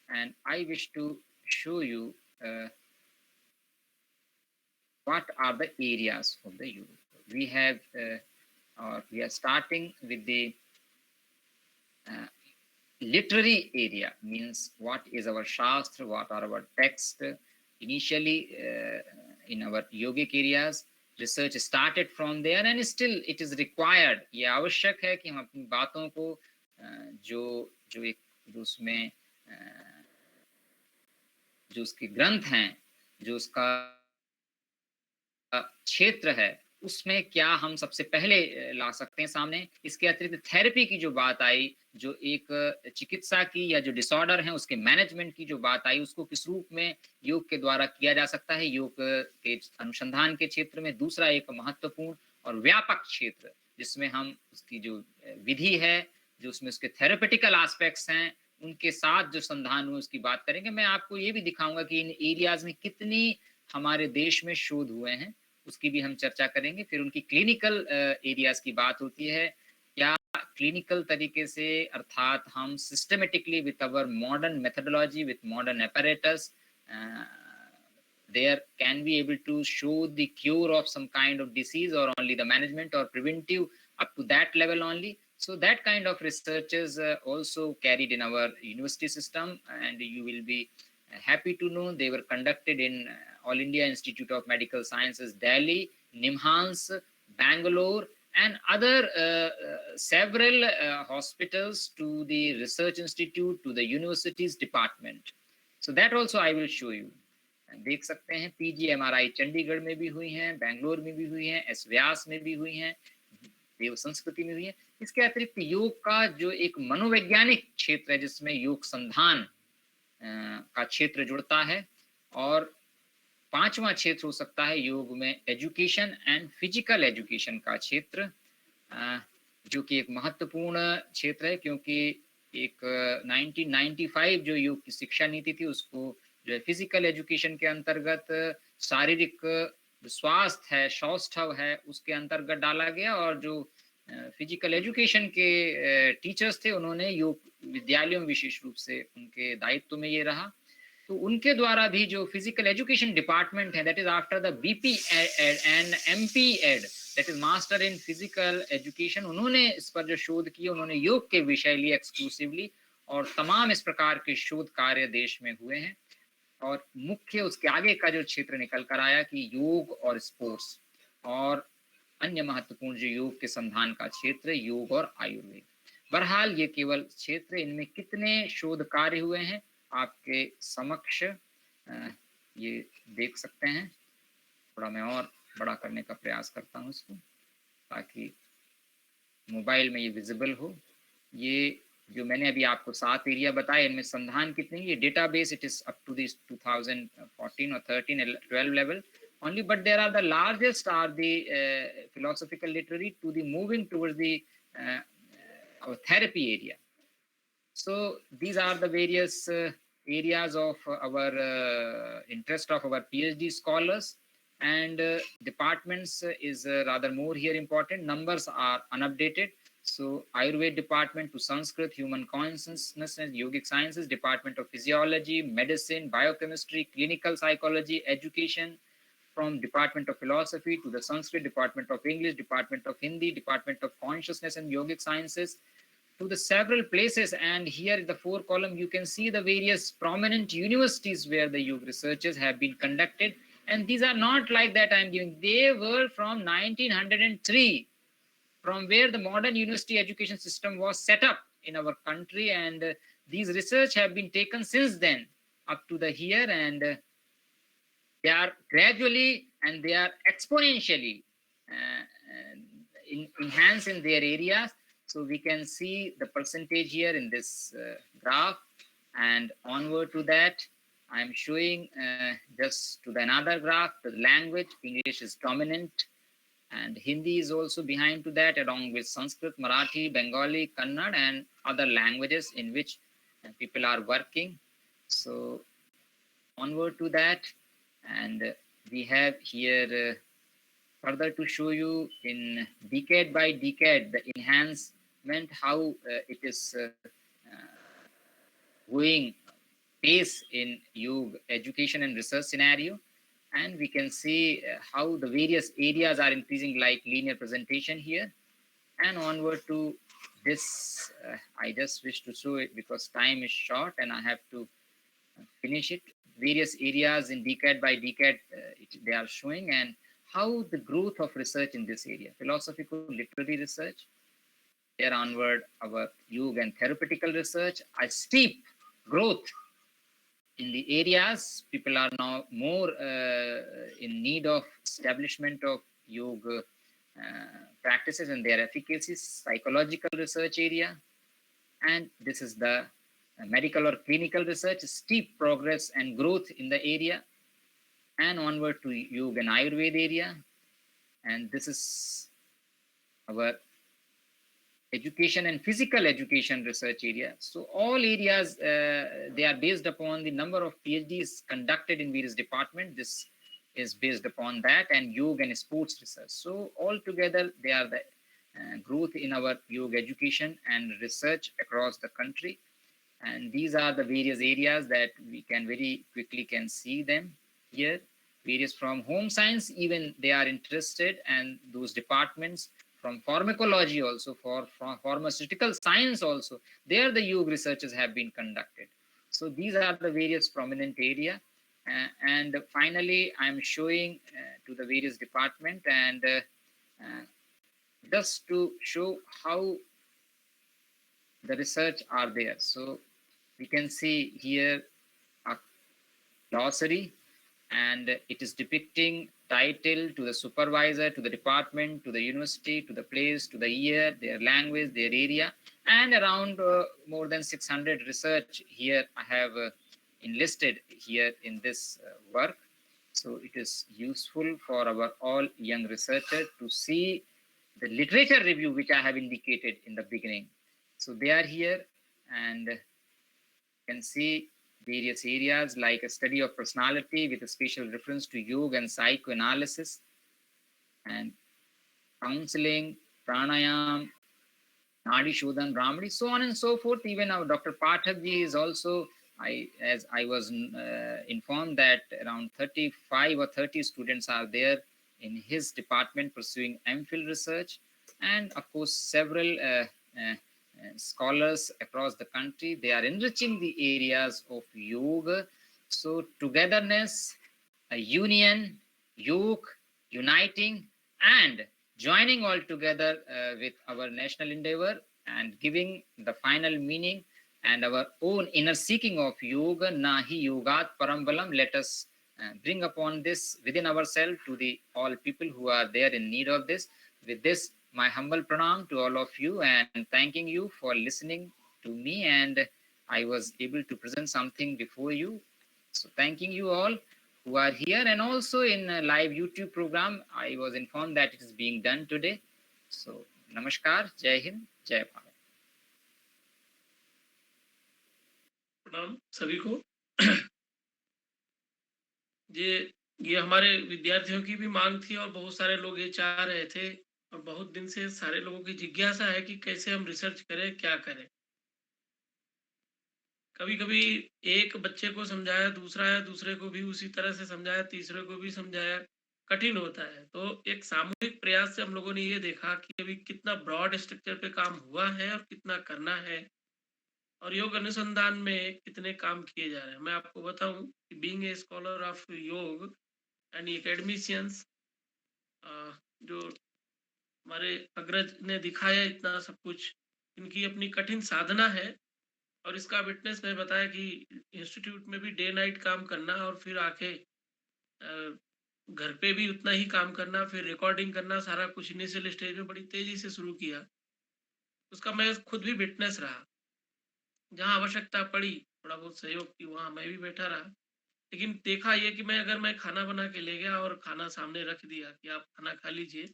and I wish to show you what are the areas of the yoga. We have we are starting with the literary area, means what is our shastra, what are our texts. Initially in our yogic areas, research started from there, and still it is required. ये आवश्यक है कि हम अपनी बातों को जो उसमें जो उसके ग्रंथ हैं, जो उसका क्षेत्र है, उसमें क्या हम सबसे पहले ला सकते हैं सामने। इसके अतिरिक्त थेरेपी की जो बात आई, जो एक चिकित्सा की या जो डिसऑर्डर है उसके मैनेजमेंट की जो बात आई, उसको किस रूप में योग के द्वारा किया जा सकता है, योग के अनुसंधान के क्षेत्र में। दूसरा एक महत्वपूर्ण और व्यापक क्षेत्र जिसमें हम उसकी जो विधि है, जो उसमें उसके थेरेपेटिकल एस्पेक्ट्स हैं, उनके साथ जो संधान हुए उसकी बात करेंगे। मैं आपको ये भी दिखाऊंगा कि इन एरियाज में कितनी हमारे देश में शोध हुए हैं, उसकी भी हम चर्चा करेंगे। फिर उनकी क्लिनिकल एरियाज की बात होती है, क्या क्लिनिकल तरीके से, अर्थात हम systematically with our modern methodology, with modern apparatus, there can be able to show the cure of some kind of disease or only the management or preventive up to that level only. So that kind of research is also carried in our university system, and you will be happy to know they were conducted in All India Institute of Medical Sciences, Delhi, Nimhans, Bangalore, and other several hospitals to the research institute, to the universities department. So that also I will show you. देख सकते हैं PGMRI Chandigarh में भी हुई हैं, बैंगलोर में भी हुई हैं, एस व्यास में भी हुई हैं, देव संस्कृति में हुई है। इसके अतिरिक्त योग का जो एक मनोवैज्ञानिक क्षेत्र है, जिसमें योग संधान का क्षेत्र जुड़ता है, और पांचवा क्षेत्र हो सकता है योग में एजुकेशन एंड फिजिकल एजुकेशन का क्षेत्र, जो कि एक महत्वपूर्ण क्षेत्र है, क्योंकि एक 1995 जो योग की शिक्षा नीति थी, उसको जो है फिजिकल एजुकेशन के अंतर्गत शारीरिक स्वास्थ्य है, सौष्ठव है, उसके अंतर्गत डाला गया, और जो फिजिकल एजुकेशन के टीचर्स थे, उन्होंने योग विद्यालयों में विशेष रूप से उनके दायित्व में ये रहा। तो उनके द्वारा भी जो फिजिकल एजुकेशन डिपार्टमेंट है, that is after the BP and MP Ed, that is master in physical education, उन्होंने इस पर जो शोध किए, उन्होंने योग के विषय लिए एक्सक्लूसिवली, और तमाम इस प्रकार के शोध कार्य देश में हुए हैं। और मुख्य उसके आगे का जो क्षेत्र निकल कर आया कि योग और स्पोर्ट्स, और अन्य महत्वपूर्ण जो योग के संधान का क्षेत्र, योग और आयुर्वेद। बहरहाल ये केवल क्षेत्र, इनमें कितने शोध कार्य हुए हैं आपके समक्ष ये देख सकते हैं। थोड़ा मैं और बड़ा करने का प्रयास करता हूँ इसको, ताकि मोबाइल में ये विजिबल हो। ये जो मैंने अभी आपको 7 एरिया बताए, इनमें संधान कितने, ये database it is up to this 2014 or 13 12 level only, but there are the largest are the philosophical literary to the moving towards the our therapy area. So these are the various areas of our interest of our PhD scholars, and departments is rather more here important. Numbers are unupdated. So Ayurveda department to Sanskrit, human consciousness and yogic sciences, department of physiology, medicine, biochemistry, clinical psychology, education, from department of philosophy to the Sanskrit, department of English, department of Hindi, department of consciousness and yogic sciences, to the several places. And here in the 4 column you can see the various prominent universities where the yoga researches have been conducted. And these are not like that I'm giving, they were from 1903, from where the modern university education system was set up in our country, and these research have been taken since then up to the here, and they are gradually and they are exponentially enhanced in their areas. So we can see the percentage here in this graph, and onward to that I'm showing just to the another graph, the language. English is dominant, and Hindi is also behind to that, along with Sanskrit, Marathi, Bengali, Kannada, and other languages in which people are working. So onward to that, and we have here further to show you in decade by decade the enhancement, how it is going pace in yoga education and research scenario. And we can see how the various areas are increasing, like linear presentation here. And onward to this, I just wish to show it because time is short and I have to finish it. Various areas in decade by decade they are showing, and how the growth of research in this area, philosophical literary research, there onward our yoga and therapeutical research, a steep growth in the areas. People are now more in need of establishment of yoga practices and their efficacies, psychological research area. And this is the medical or clinical research, steep progress and growth in the area. And onward to yoga and Ayurveda area. And this is our education and physical education research area. So all areas, they are based upon the number of PhDs conducted in various departments. This is based upon that, and yoga and sports research. So altogether, they are the growth in our yoga education and research across the country. And these are the various areas that we can very quickly can see them here. Various from home science, even they are interested, and those departments from pharmacology also, for pharmaceutical science also, there the yoga researches have been conducted. So these are the various prominent area. And finally, I'm showing to the various department, and just to show how the research are there. So we can see here a glossary, and it is depicting title to the supervisor, to the department, to the university, to the place, to the year, their language, their area, and around more than 600 research here I have enlisted here in this work. So it is useful for our all young researchers to see the literature review which I have indicated in the beginning. So they are here, and you can see various areas like a study of personality with a special reference to yoga and psychoanalysis, and counseling, pranayam, nadi shodhan, brahmani, so on and so forth. Even our Dr. Pathak ji is also, as I was informed that around 35 or 30 students are there in his department pursuing MPhil research, and of course several scholars across the country, they are enriching the areas of yoga. So togetherness, a union, yoke, uniting, and joining all together with our national endeavor, and giving the final meaning and our own inner seeking of yoga, nahi yogat parambalam. Let us bring upon this within ourselves to the all people who are there in need of this. With this, my humble pranam to all of you, and thanking you for listening to me, and I was able to present something before you. So thanking you all who are here, and also in a live YouTube program, I was informed that it is being done today. So namaskar, Jai Hind, Jai Bharat. प्रणाम सभी को। ये हमारे विद्यार्थियों की भी मांग थी और बहुत सारे लोग ये चाह रहे थे और बहुत दिन से सारे लोगों की जिज्ञासा है कि कैसे हम रिसर्च करें, क्या करें। कभी-कभी एक बच्चे को समझाया, दूसरा है, दूसरे को भी उसी तरह से समझाया, तीसरे को भी समझाया, कठिन होता है। तो एक सामूहिक प्रयास से हम लोगों ने ये देखा कि अभी कितना ब्रॉड स्ट्रक्चर पे काम हुआ है और कितना करना है और योग अनुसंधान में कितने काम किए जा रहे हैं। मैं आपको बताऊं कि बीइंग ए स्कॉलर ऑफ योग एंड एकेडमिशियंस, जो हमारे अग्रज ने दिखाया इतना सब कुछ, इनकी अपनी कठिन साधना है और इसका विटनेस मैं बताया कि इंस्टीट्यूट में भी डे नाइट काम करना और फिर आके घर पे भी उतना ही काम करना, फिर रिकॉर्डिंग करना, सारा कुछ इनिशियल स्टेज में बड़ी तेजी से शुरू किया। उसका मैं खुद भी विटनेस रहा। जहाँ आवश्यकता पड़ी, थोड़ा बहुत सहयोग की, वहाँ मैं भी बैठा रहा। लेकिन देखा ये कि अगर मैं खाना बना के ले गया और खाना सामने रख दिया कि आप खाना खा लीजिए,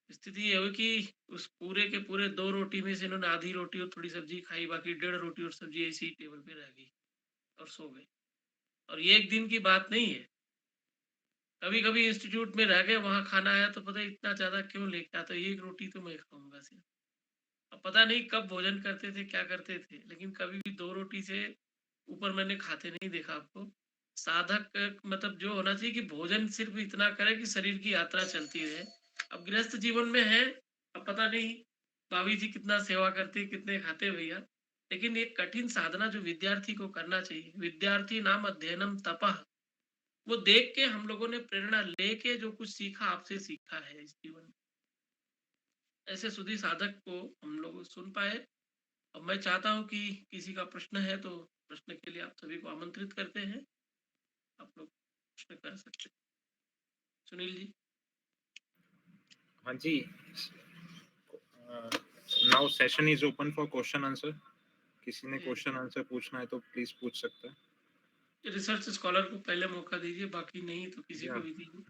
स्थिति ये हुई कि उस पूरे के पूरे 2 रोटी में से इन्होंने आधी रोटी और थोड़ी सब्जी खाई, बाकी 1.5 रोटी और सब्जी ऐसी ही टेबल पे रह गई और सो गए। और ये एक दिन की बात नहीं है। कभी-कभी इंस्टीट्यूट में रह गए, वहाँ खाना आया तो पता है इतना ज़्यादा क्यों लेके आता, 1 रोटी तो मैं खाऊँगा सिर्फ। अब पता नहीं कब भोजन करते थे, क्या करते थे, लेकिन कभी भी 2 रोटी से ऊपर मैंने खाते नहीं देखा आपको। साधक मतलब जो होना चाहिए कि भोजन सिर्फ इतना करे कि शरीर की यात्रा चलती रहे। अब गृहस्थ जीवन में है, अब पता नहीं भाभी जी कितना सेवा करती, कितने खाते भैया। लेकिन एक कठिन साधना जो विद्यार्थी को करना चाहिए, विद्यार्थी नाम अध्ययनम तपः, वो देख के हम लोगों ने प्रेरणा लेके जो कुछ सीखा, आपसे सीखा है इस जीवन में। ऐसे सुधी साधक को हम लोग सुन पाए। अब मैं चाहता हूँ कि किसी का प्रश्न है तो प्रश्न के लिए आप सभी को आमंत्रित करते हैं। आप लोग प्रश्न कर सकते हैं। सुनील जी। हाँ जी, now session is open for question answer. किसी ने क्वेश्चन आंसर पूछना है तो प्लीज पूछ सकते हैं। रिसर्च स्कॉलर को पहले मौका दीजिए, बाकी नहीं तो किसी को भी दीजिए।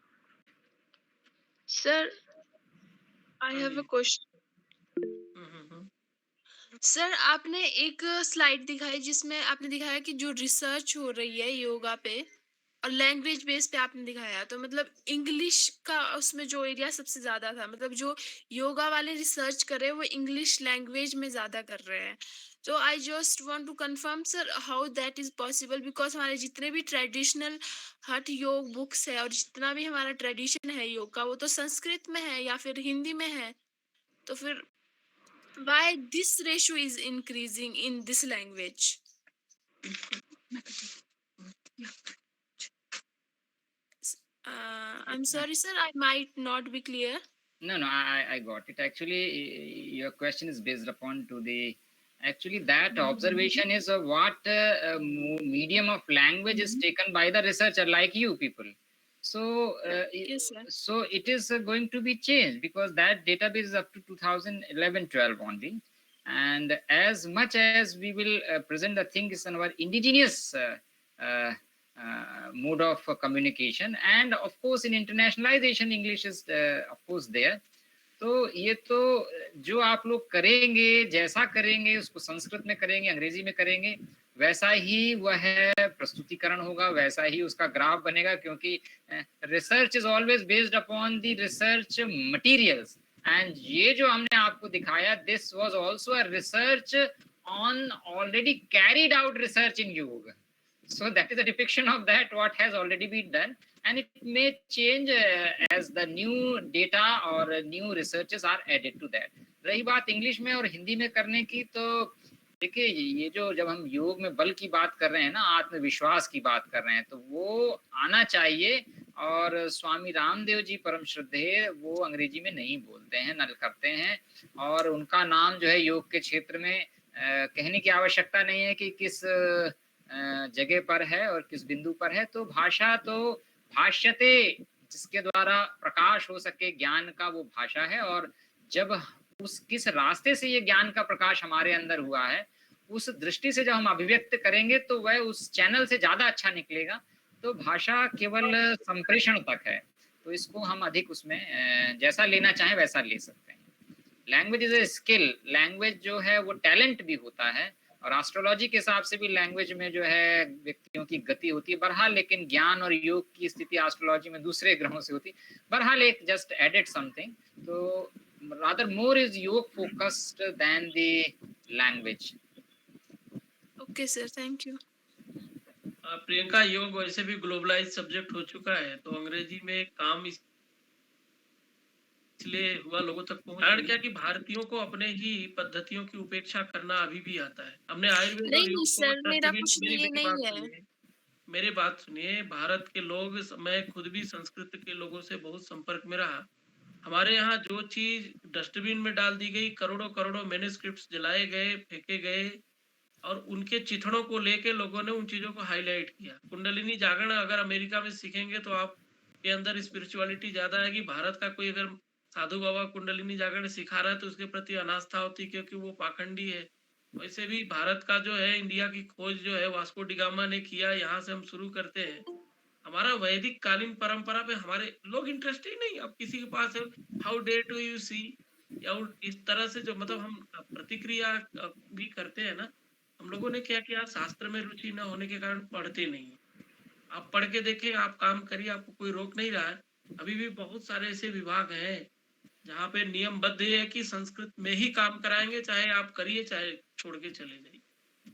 Sir, I have a question. Sir, आपने एक स्लाइड दिखाई जिसमें आपने दिखाया कि जो रिसर्च हो रही है योगा पे और लैंग्वेज बेस पे आपने दिखाया, तो मतलब इंग्लिश का उसमें जो एरिया सबसे ज्यादा था, मतलब जो योगा वाले रिसर्च कर रहे हैं वो इंग्लिश लैंग्वेज में ज्यादा कर रहे हैं। तो I just want to confirm sir how that is possible, because हमारे जितने भी ट्रेडिशनल हठ योग बुक्स है और जितना भी हमारा ट्रेडिशन है योग का, वो तो संस्कृत में है या फिर हिंदी में है। तो फिर why this ratio is increasing in this language? I'm sorry, sir, I might not be clear. No, I got it. Actually, your question is based upon to the, actually that observation is what medium of language is taken by the researcher like you people. So, Yes, sir. so it is going to be changed because that database is up to 2011-12 only. And as much as we will present the things in our indigenous mode of communication, and of course in internationalization English is of course there. तो ये तो जो आप लोग करेंगे, जैसा करेंगे उसको संस्कृत में करेंगे, अंग्रेजी में करेंगे, वैसा ही वह प्रस्तुतिकरण होगा, वैसा ही उसका ग्राफ बनेगा, क्योंकि research is always based upon the research materials. And ये जो हमने आपको दिखाया, this was also a research on already carried out research इन योग. So that is a depiction of that what has already been done, and it may change as the new data or new researches are added to that. रही बात English में और हिंदी में करने की, तो देखिए ये जो जब हम योग में बल की बात कर रहे हैं ना, आत्मविश्वास की बात कर रहे हैं, तो वो आना चाहिए। और स्वामी रामदेव जी परम श्रद्धेय वो अंग्रेजी में नहीं बोलते हैं, न करते हैं, और उनका नाम जो है योग के क्षेत्र में कहने की आवश्यकता नहीं है कि किस जगह पर है और किस बिंदु पर है। तो भाषा तो भाष्यते, जिसके द्वारा प्रकाश हो सके ज्ञान का, वो भाषा है। और जब उस किस रास्ते से ये ज्ञान का प्रकाश हमारे अंदर हुआ है, उस दृष्टि से जब हम अभिव्यक्त करेंगे तो वह उस चैनल से ज्यादा अच्छा निकलेगा। तो भाषा केवल संप्रेषण तक है, तो इसको हम अधिक उसमें जैसा लेना चाहें वैसा ले सकते हैं। Language is a skill, language जो है वो टैलेंट भी होता है, और एस्ट्रोलॉजी के हिसाब से भी लैंग्वेज में जो है व्यक्तियों की गति होती है बहरहाल, लेकिन ज्ञान और योग की स्थिति एस्ट्रोलॉजी में दूसरे ग्रहों से होती है बहरहाल। एक जस्ट एडेड समथिंग, तो rather more is yoga focused than the language. Okay sir, thank you. Priyanka, योग वैसे भी ग्लोबलाइज सब्जेक्ट हो चुका है, तो अंग्रेजी में काम इसलिए हुआ लोगों तक पहुंच। कारण क्या कि भारतीयों को अपने ही पद्धतियों की उपेक्षा करना अभी भी आता है। हमने आयुर्वेद और नहीं योग को सर, मेरा कुछ मेरी ये मेरी नहीं बात है। सुनिए, मेरी बात सुनिए। भारत के लोग, मैं खुद भी संस्कृत के लोगों से बहुत संपर्क में रहा। हमारे यहाँ जो चीज डस्टबिन में डाल दी गई, करोड़ों करोड़ों मैन्युस्क्रिप्ट्स जलाए गए, फेंके गए, और उनके चिथड़ों को लेके लोगों ने उन चीजों को हाईलाइट किया। कुंडलिनी जागरण अगर अमेरिका में सीखेंगे तो आपके अंदर स्पिरिचुअलिटी ज्यादा आएगी। भारत का कोई अगर साधु बाबा कुंडलिनी जागरण सिखा रहा है तो उसके प्रति अनास्था होती, क्योंकि वो पाखंडी है। वैसे भी भारत का जो है, इंडिया की खोज जो है वास्को डिगामा ने किया, यहाँ से हम शुरू करते हैं। हमारा वैदिक कालीन परंपरा पे हमारे लोग इंटरेस्ट ही नहीं। अब किसी के पास how day to you see, या इस तरह से जो मतलब हम प्रतिक्रिया भी करते हैं ना, हम लोगों ने क्या किया, शास्त्र में रुचि न होने के कारण पढ़ते नहीं। आप पढ़ के देखें, आप काम करिए, आपको कोई रोक नहीं रहा है। अभी भी बहुत सारे ऐसे विभाग हैं जहाँ पे नियमबद्ध है कि संस्कृत में ही काम कराएंगे, चाहे आप करिए चाहे छोड़ के चले जाइए।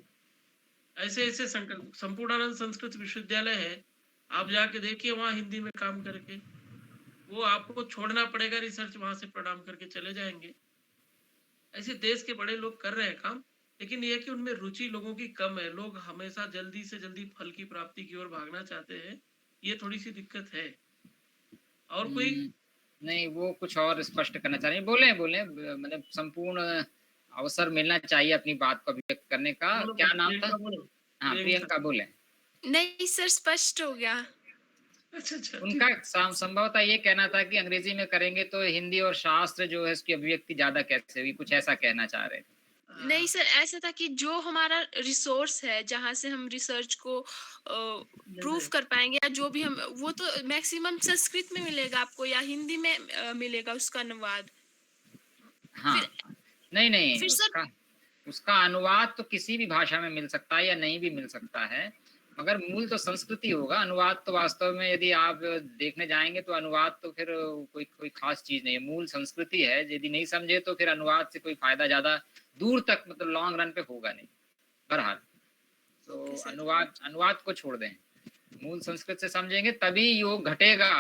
ऐसे ऐसे संपूर्णानंद संस्कृत विश्वविद्यालय है, आप जाके देखिए वहाँ हिंदी में काम करके, वो आपको छोड़ना पड़ेगा रिसर्च, वहां से प्रणाम करके चले जाएंगे। ऐसे देश के बड़े लोग कर रहे हैं काम, लेकिन ये है कि उनमें रुचि लोगों की कम है। लोग हमेशा जल्दी से जल्दी फल की प्राप्ति की ओर भागना चाहते हैं, ये थोड़ी सी दिक्कत है। और कोई नहीं, वो कुछ और स्पष्ट करना चाह रहे हैं, बोले बोले, मतलब संपूर्ण अवसर मिलना चाहिए अपनी बात को अभिव्यक्त करने का। क्या नाम था? हाँ, प्रियंका बोले। नहीं सर, स्पष्ट हो गया। अच्छा, उनका संभवतः ये कहना था कि अंग्रेजी में करेंगे तो हिंदी और शास्त्र जो है उसकी अभिव्यक्ति ज्यादा कैसे होगी, कुछ ऐसा कहना चाह रहे थे। नहीं सर, ऐसा था कि जो हमारा रिसोर्स है, जहाँ से हम रिसर्च को प्रूफ कर पाएंगे, या जो भी हम, वो तो मैक्सिमम संस्कृत में मिलेगा आपको, या हिंदी में मिलेगा उसका अनुवाद। हाँ, नहीं फिर सर, उसका अनुवाद तो किसी भी भाषा में मिल सकता है या नहीं भी मिल सकता है, मगर मूल तो संस्कृति होगा। अनुवाद तो वास्तव में यदि आप देखने जाएंगे तो अनुवाद तो फिर कोई खास चीज नहीं है, मूल संस्कृति है। यदि नहीं समझे तो फिर अनुवाद से कोई फायदा ज्यादा दूर तक, मतलब लॉन्ग रन पे होगा नहीं। बहरहाल तो अनुवाद को छोड़ दें, मूल संस्कृत से समझेंगे तभी योग घटेगा,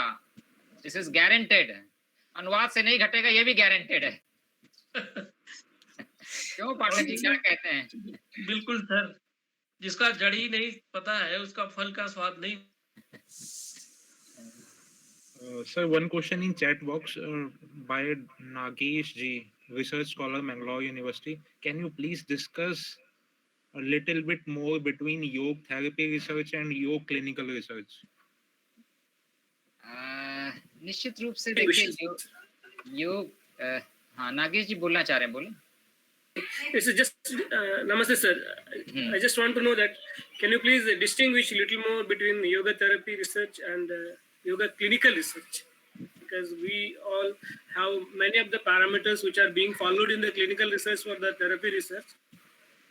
दिस इज गारंटेड। अनुवाद से नहीं घटेगा, ये भी गारंटेड है। क्यों पाठक जी, क्या कहते हैं? बिल्कुल सर, जिसका जड़ ही नहीं पता है उसका फल का स्वाद नहीं। Sir, one question in chat box by Nagesh Ji, research scholar, Mangalore University. Can you please discuss a little bit more between yoga therapy research and yoga clinical research? निश्चित रूप से देखिए, योग हाँ, नागेश जी बोलना चाह रहे हैं, बोले। This is just Namaste sir. I just want to know that can you please distinguish a little more between yoga therapy research and yoga clinical research, because we all have many of the parameters which are being followed in the clinical research for the therapy research.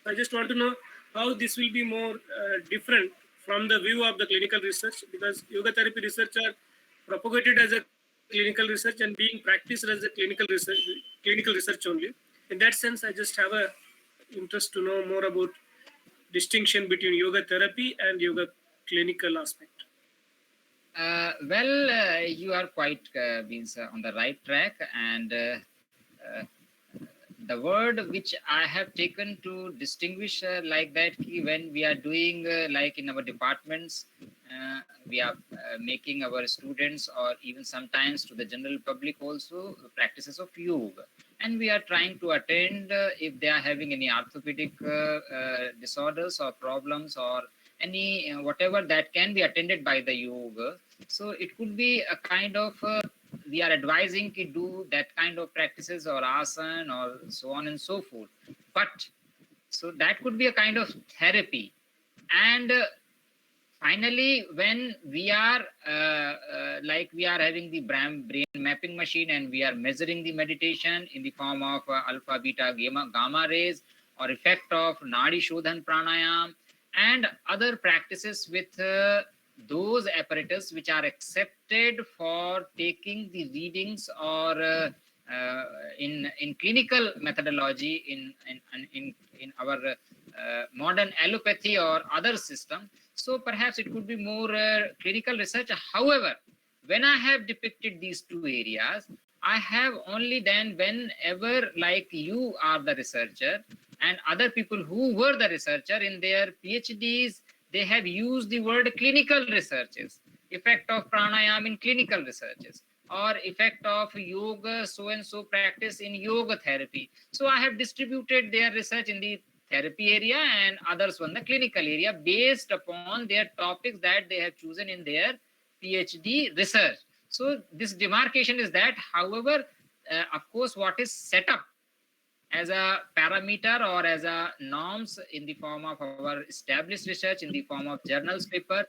I just want to know how this will be more different from the view of the clinical research, because yoga therapy research are propagated as a clinical research and being practiced as a clinical research only. In that sense, I just have a interest to know more about distinction between yoga therapy and yoga clinical aspect. You are quite on the right track, and the word which I have taken to distinguish like that, when we are doing like in our departments, we are making our students or even sometimes to the general public also practices of yoga, and we are trying to attend if they are having any orthopedic disorders or problems or any whatever that can be attended by the yoga. So it could be a kind of we are advising to do that kind of practices or asana or so on and so forth. But so that could be a kind of therapy. And finally, when we are like we are having the brain mapping machine and we are measuring the meditation in the form of alpha, beta, gamma rays, or effect of Nadi Shodhan pranayam and other practices with those apparatus which are accepted for taking the readings or in clinical methodology in our modern allopathy or other system. So perhaps it could be more clinical research. However, when I have depicted these two areas, I have only then, whenever like you are the researcher and other people who were the researcher in their PhDs, they have used the word clinical researches, effect of pranayam in clinical researches, or effect of yoga so and so practice in yoga therapy. So I have distributed their research in the therapy area and others on the clinical area based upon their topics that they have chosen in their PhD research. So this demarcation is that. However, of course, what is set up as a parameter or as a norms in the form of our established research, in the form of journals paper,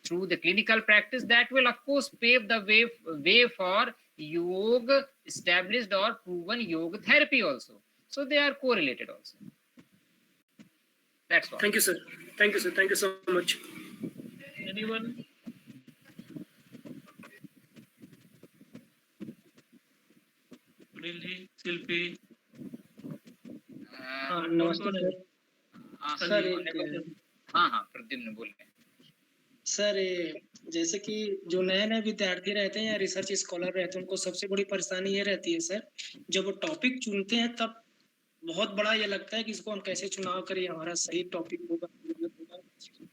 through the clinical practice, that will of course pave the way for yoga established or proven yoga therapy also. So they are correlated also. That's all. Thank you, sir. Thank you, sir. Thank you so much. Anyone? Sunil ji, Silpi. नमस्ते sir. Sir हाँ प्रद्युम्न बोल रहे हैं। Sir जैसे कि जो नए नए विद्यार्थी रहते हैं या रिसर्च स्कॉलर रहते हैं, उनको सबसे बड़ी परेशानी ये रहती है सर, जब वो टॉपिक चुनते हैं तब बहुत बड़ा ये लगता है कि इसको हम कैसे चुनाव करें, हमारा सही टॉपिक होगा।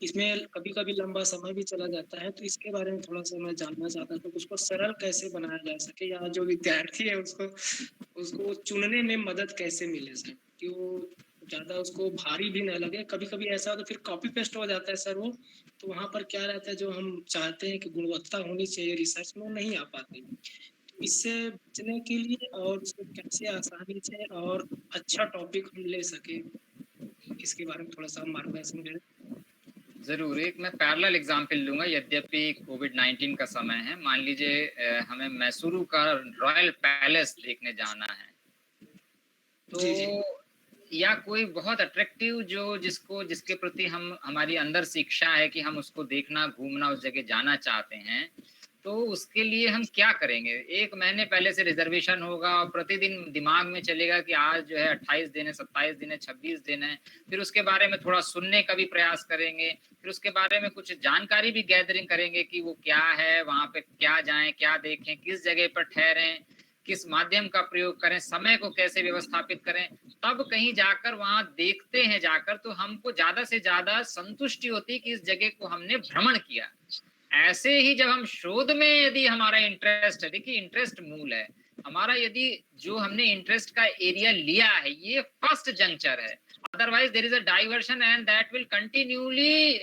इसमें कभी कभी लंबा समय भी चला जाता है, तो इसके बारे में थोड़ा सा मैं जानना चाहता हूँ, तो उसको सरल कैसे बनाया जा सके या जो विद्यार्थी है उसको चुनने में मदद कैसे मिले सर, कि वो ज्यादा उसको भारी भी न लगे। कभी कभी ऐसा हो तो फिर कॉपी पेस्ट हो जाता है सर वो, तो वहाँ पर क्या रहता है, जो हम चाहते हैं कि गुणवत्ता होनी चाहिए रिसर्च में, वो नहीं आ पाती। इससे बचने के लिए और उसको कैसे आसानी से और अच्छा टॉपिक हम ले सके, इसके बारे में थोड़ा सा मार्गदर्शन करें। जरूर, एक मैं पैरेलल एग्जांपल लूंगा। यद्यपि कोविड-19 का समय है, मान लीजिए हमें मैसूरू का रॉयल पैलेस देखने जाना है, तो या कोई बहुत अट्रैक्टिव जिसके प्रति हमारी अंदर से इच्छा है कि हम उसको देखना, घूमना, उस जगह जाना चाहते हैं, तो उसके लिए हम क्या करेंगे? 1 महीने पहले से रिजर्वेशन होगा और प्रतिदिन दिमाग में चलेगा कि आज जो है 28 दिन है, 27 दिन है, 26 दिन है। फिर उसके बारे में थोड़ा सुनने का भी प्रयास करेंगे, फिर उसके बारे में कुछ जानकारी भी गैदरिंग करेंगे कि वो क्या है, वहाँ पे क्या जाएं, क्या देखें, किस जगह पर ठहरें, किस माध्यम का प्रयोग करें, समय को कैसे व्यवस्थापित करें। तब कहीं जाकर वहां देखते हैं जाकर, तो हमको ज्यादा से ज्यादा संतुष्टि होती है कि इस जगह को हमने भ्रमण किया। ऐसे ही जब हम शोध में यदि हमारा इंटरेस्ट है, देखिए इंटरेस्ट मूल है हमारा, यदि जो हमने इंटरेस्ट का एरिया लिया है ये फर्स्ट जंक्चर है, otherwise there is a diversion and that will continuously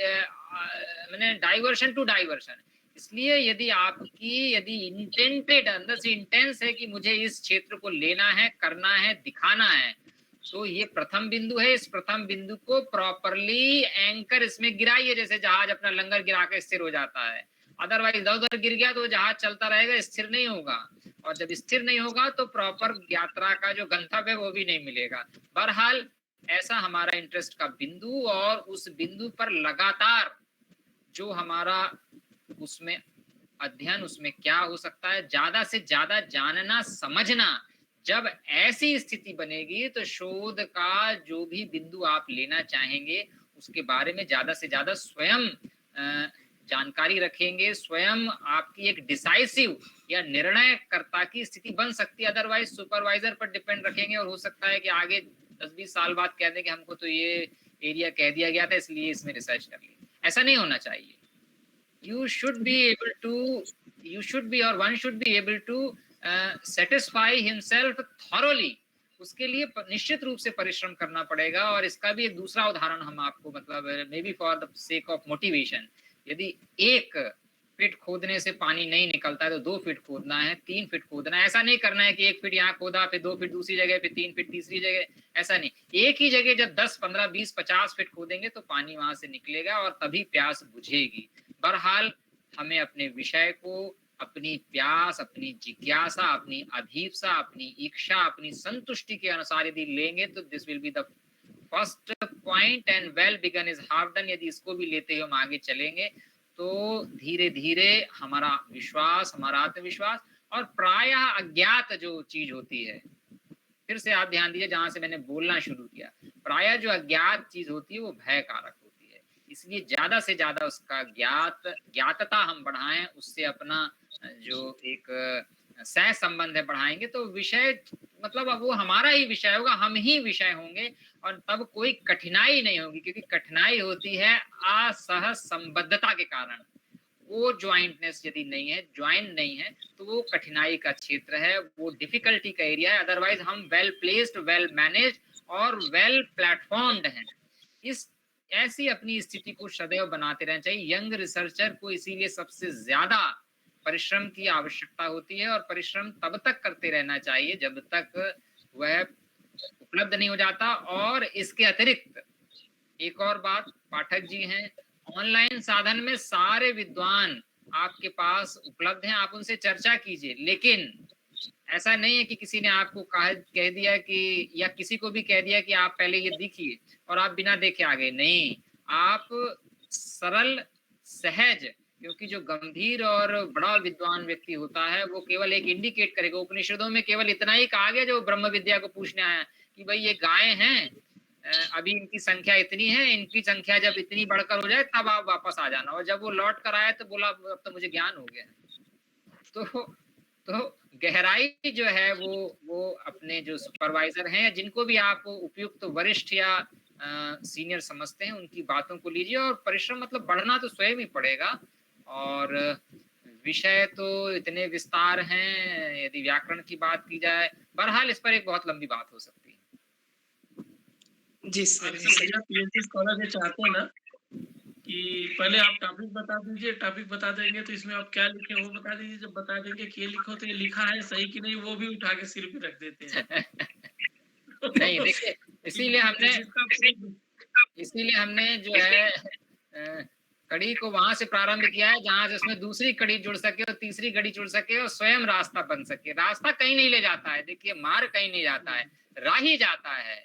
माने डाइवर्शन टू डाइवर्शन। इसलिए यदि इंटेंटेड, अंदर से इंटेंस है कि मुझे इस क्षेत्र को लेना है, करना है, दिखाना है, तो ये प्रथम बिंदु है। इस प्रथम बिंदु को प्रॉपरली एंकर इसमें गिराइए, जैसे जहाज अपना लंगर गिरा के स्थिर हो जाता है। अदरवाइज इधर उधर गिर गया तो जहाज चलता रहेगा, स्थिर नहीं होगा, और जब स्थिर नहीं होगा तो प्रॉपर यात्रा का जो गंतव्य है वो भी नहीं मिलेगा। बहरहाल ऐसा हमारा इंटरेस्ट का बिंदु, और उस बिंदु पर लगातार जो हमारा उसमें अध्ययन, उसमें क्या हो सकता है, ज्यादा से ज्यादा जानना, समझना। जब ऐसी स्थिति बनेगी तो शोध का जो भी बिंदु आप लेना चाहेंगे उसके बारे में ज्यादा से ज्यादा स्वयं जानकारी रखेंगे, स्वयं आपकी एक डिसाइसिव या निर्णयकर्ता की स्थिति बन सकती है। अदरवाइज सुपरवाइजर पर डिपेंड रखेंगे और हो सकता है कि आगे 10-20 साल बाद कह दें कि हमको तो ये एरिया कह दिया गया था इसलिए इसमें रिसर्च कर ली। ऐसा नहीं होना चाहिए। You should be able to, or one should be able to satisfy himself thoroughly। उसके लिए निश्चित रूप से परिश्रम करना पड़ेगा। और इसका भी एक दूसरा उदाहरण हम आपको, मतलब may be for the sake of motivation, यदि 1 फीट खोदने से पानी नहीं निकलता है तो 2 फीट खोदना है, 3 फीट खोदना है। ऐसा नहीं करना है कि 1 फीट यहाँ खोदा, फिर 2 फीट दूसरी जगह, फिर 3 फीट तीसरी जगह, ऐसा नहीं। एक ही जगह जब 10, 15, 20, 50 फीट खोदेंगे तो पानी वहां से निकलेगा और तभी प्यास बुझेगी। बहरहाल हमें अपने विषय को, अपनी प्यास, अपनी जिज्ञासा, अपनी अभीप्सा, अपनी इच्छा, अपनी संतुष्टि के अनुसार यदि लेंगे तो this will be the first point and well begun is half done, यदि इसको भी लेते हुए हम आगे चलेंगे तो धीरे धीरे हमारा विश्वास, हमारा आत्मविश्वास और प्रायः अज्ञात जो चीज होती है, फिर से आप ध्यान दीजिए जहां से मैंने बोलना शुरू किया, प्रायः जो अज्ञात चीज होती है वो भय कारक होती है। इसलिए ज्यादा से ज्यादा उसका ज्ञातता हम बढ़ाएं, उससे अपना जो एक सह संबंध है बढ़ाएंगे तो विषय मतलब अब वो हमारा ही विषय होगा, हम ही विषय होंगे और तब कोई कठिनाई नहीं होगी, क्योंकि कठिनाई होती है असह संबद्धता के कारण। वो ज्वाइंटनेस यदि नहीं है, ज्वाइन नहीं है, तो वो कठिनाई का क्षेत्र है, वो डिफिकल्टी का एरिया है। अदरवाइज हम वेल प्लेस्ड, वेल मैनेज्ड और वेल प्लेटफॉर्म्ड हैं। इस ऐसी अपनी स्थिति को सदैव बनाते रहना चाहिए। यंग रिसर्चर को इसीलिए सबसे ज्यादा परिश्रम की आवश्यकता होती है और परिश्रम तब तक करते रहना चाहिए जब तक वह उपलब्ध नहीं हो जाता। और इसके अतिरिक्त एक और बात, पाठक जी हैं, ऑनलाइन साधन में सारे विद्वान आपके पास उपलब्ध हैं, आप उनसे चर्चा कीजिए। लेकिन ऐसा नहीं है कि किसी ने आपको कह दिया कि, या किसी को भी कह दिया कि आप पहले ये देखिए और आप बिना देखे आ गए। नहीं, आप सरल सहज, क्योंकि जो गंभीर और बड़ा विद्वान व्यक्ति होता है वो केवल एक इंडिकेट करेगा। उपनिषदों में केवल इतना ही कहा गया जो ब्रह्म विद्या को पूछने आया कि भाई ये गायें हैं, अभी इनकी संख्या इतनी है, इनकी संख्या जब इतनी बढ़कर हो जाए तब आप वापस आ जाना। और जब वो लौट कर आए तो बोला अब तो मुझे ज्ञान हो गया। तो गहराई जो है वो अपने जो सुपरवाइजर हैं, जिनको भी आप उपयुक्त वरिष्ठ या सीनियर समझते हैं, उनकी बातों को लीजिए। और परिश्रम मतलब बढ़ना तो स्वयं ही पड़ेगा। और विषय तो इतने विस्तार हैं, यदि व्याकरण की बात की जाए, बहरहाल इस पर एक बहुत लंबी बात हो सकती है। जी सर, पीएचडी स्कॉलर ये चाहते हैं ना कि पहले आप टॉपिक बता दीजिए, टॉपिक बता देंगे तो इसमें आप क्या लिखे वो बता दीजिए। जब बता देंगे कि ये लिखो तो ये लिखा है सही कि नहीं, वो भी उठा के सिर पे रख देते हैं। नहीं देखिए, इसीलिए हमने जो है कड़ी को वहां से प्रारंभ किया है जहां से उसमें दूसरी कड़ी जुड़ सके और तीसरी कड़ी जुड़ सके और स्वयं रास्ता बन सके। रास्ता कहीं नहीं ले जाता है, देखिए मार्ग कहीं नहीं जाता है, राह ही जाता है।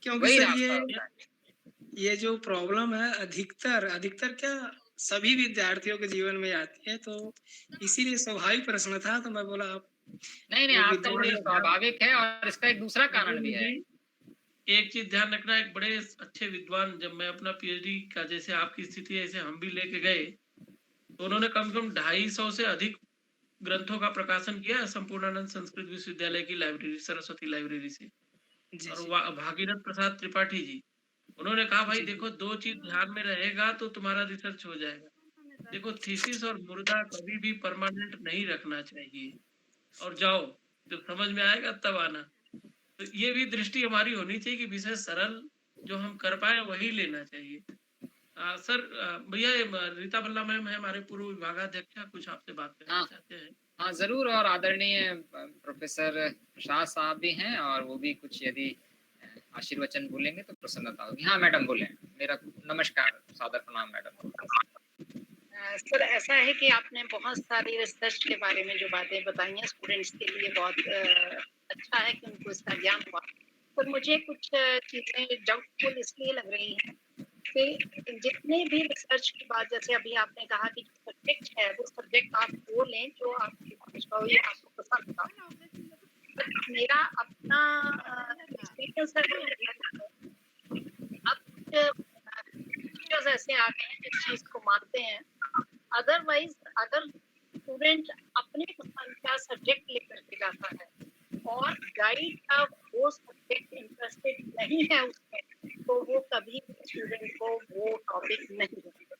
क्योंकि सर ये जो प्रॉब्लम है अधिकतर क्या सभी विद्यार्थियों के जीवन में आती है, तो इसीलिए स्वाभाविक प्रश्न था। तो मैं बोला आप नहीं आपका ये स्वाभाविक है। और इसका एक दूसरा कारण भी है। एक चीज ध्यान रखना, एक बड़े अच्छे विद्वान, जब मैं अपना पीएचडी का जैसे आपकी स्थिति है ऐसे हम भी लेके गए, तो उन्होंने कम से कम 250 से अधिक ग्रंथों का प्रकाशन किया संपूर्णानंद संस्कृत विश्वविद्यालय की लाइब्रेरी, सरस्वती लाइब्रेरी से। और भागीरथ प्रसाद त्रिपाठी जी, उन्होंने कहा भाई देखो, दो चीज ध्यान में रहेगा तो तुम्हारा रिसर्च हो जाएगा। देखो, थीसिस और मुर्दा कभी भी परमानेंट नहीं रखना चाहिए, और जाओ जब समझ में आएगा तब आना। तो ये भी दृष्टि हमारी होनी चाहिए कि विषय सरल जो हम कर पाए वही लेना चाहिए। सर भैया, रीता भल्ला मैम है हमारे पूर्व विभागाध्यक्ष, कुछ आपसे बात करना चाहते हैं। हाँ जरूर, और आदरणीय प्रोफेसर प्रसाद साहब भी हैं और वो भी कुछ यदि आशीर्वचन बोलेंगे तो प्रसन्नता होगी। हाँ मैडम बोले। मेरा नमस्कार, सादर प्रणाम मैडम। सर ऐसा है कि आपने बहुत सारी रिसर्च के बारे में जो बातें बताई हैं स्टूडेंट्स के लिए बहुत अच्छा है कि उनको इसका ज्ञान हुआ। पर मुझे कुछ चीज़ें डाउटफुल इसलिए लग रही हैं कि जितने भी रिसर्च की बात, जैसे अभी आपने कहा कि सब्जेक्ट है वो सब्जेक्ट आप वो लें जो आपको पसंद था। मेरा अपना एक्सपीरियंस अब ऐसे आ गए हैं जिस चीज को मानते हैं। अदरवाइज अगर स्टूडेंट अपने पसंद का सब्जेक्ट लेकर के जाता है और गाइड का वो सब्जेक्ट इंटरेस्टेड नहीं है उसमें, तो वो कभी भी स्टूडेंट को वो टॉपिक नहीं देगा।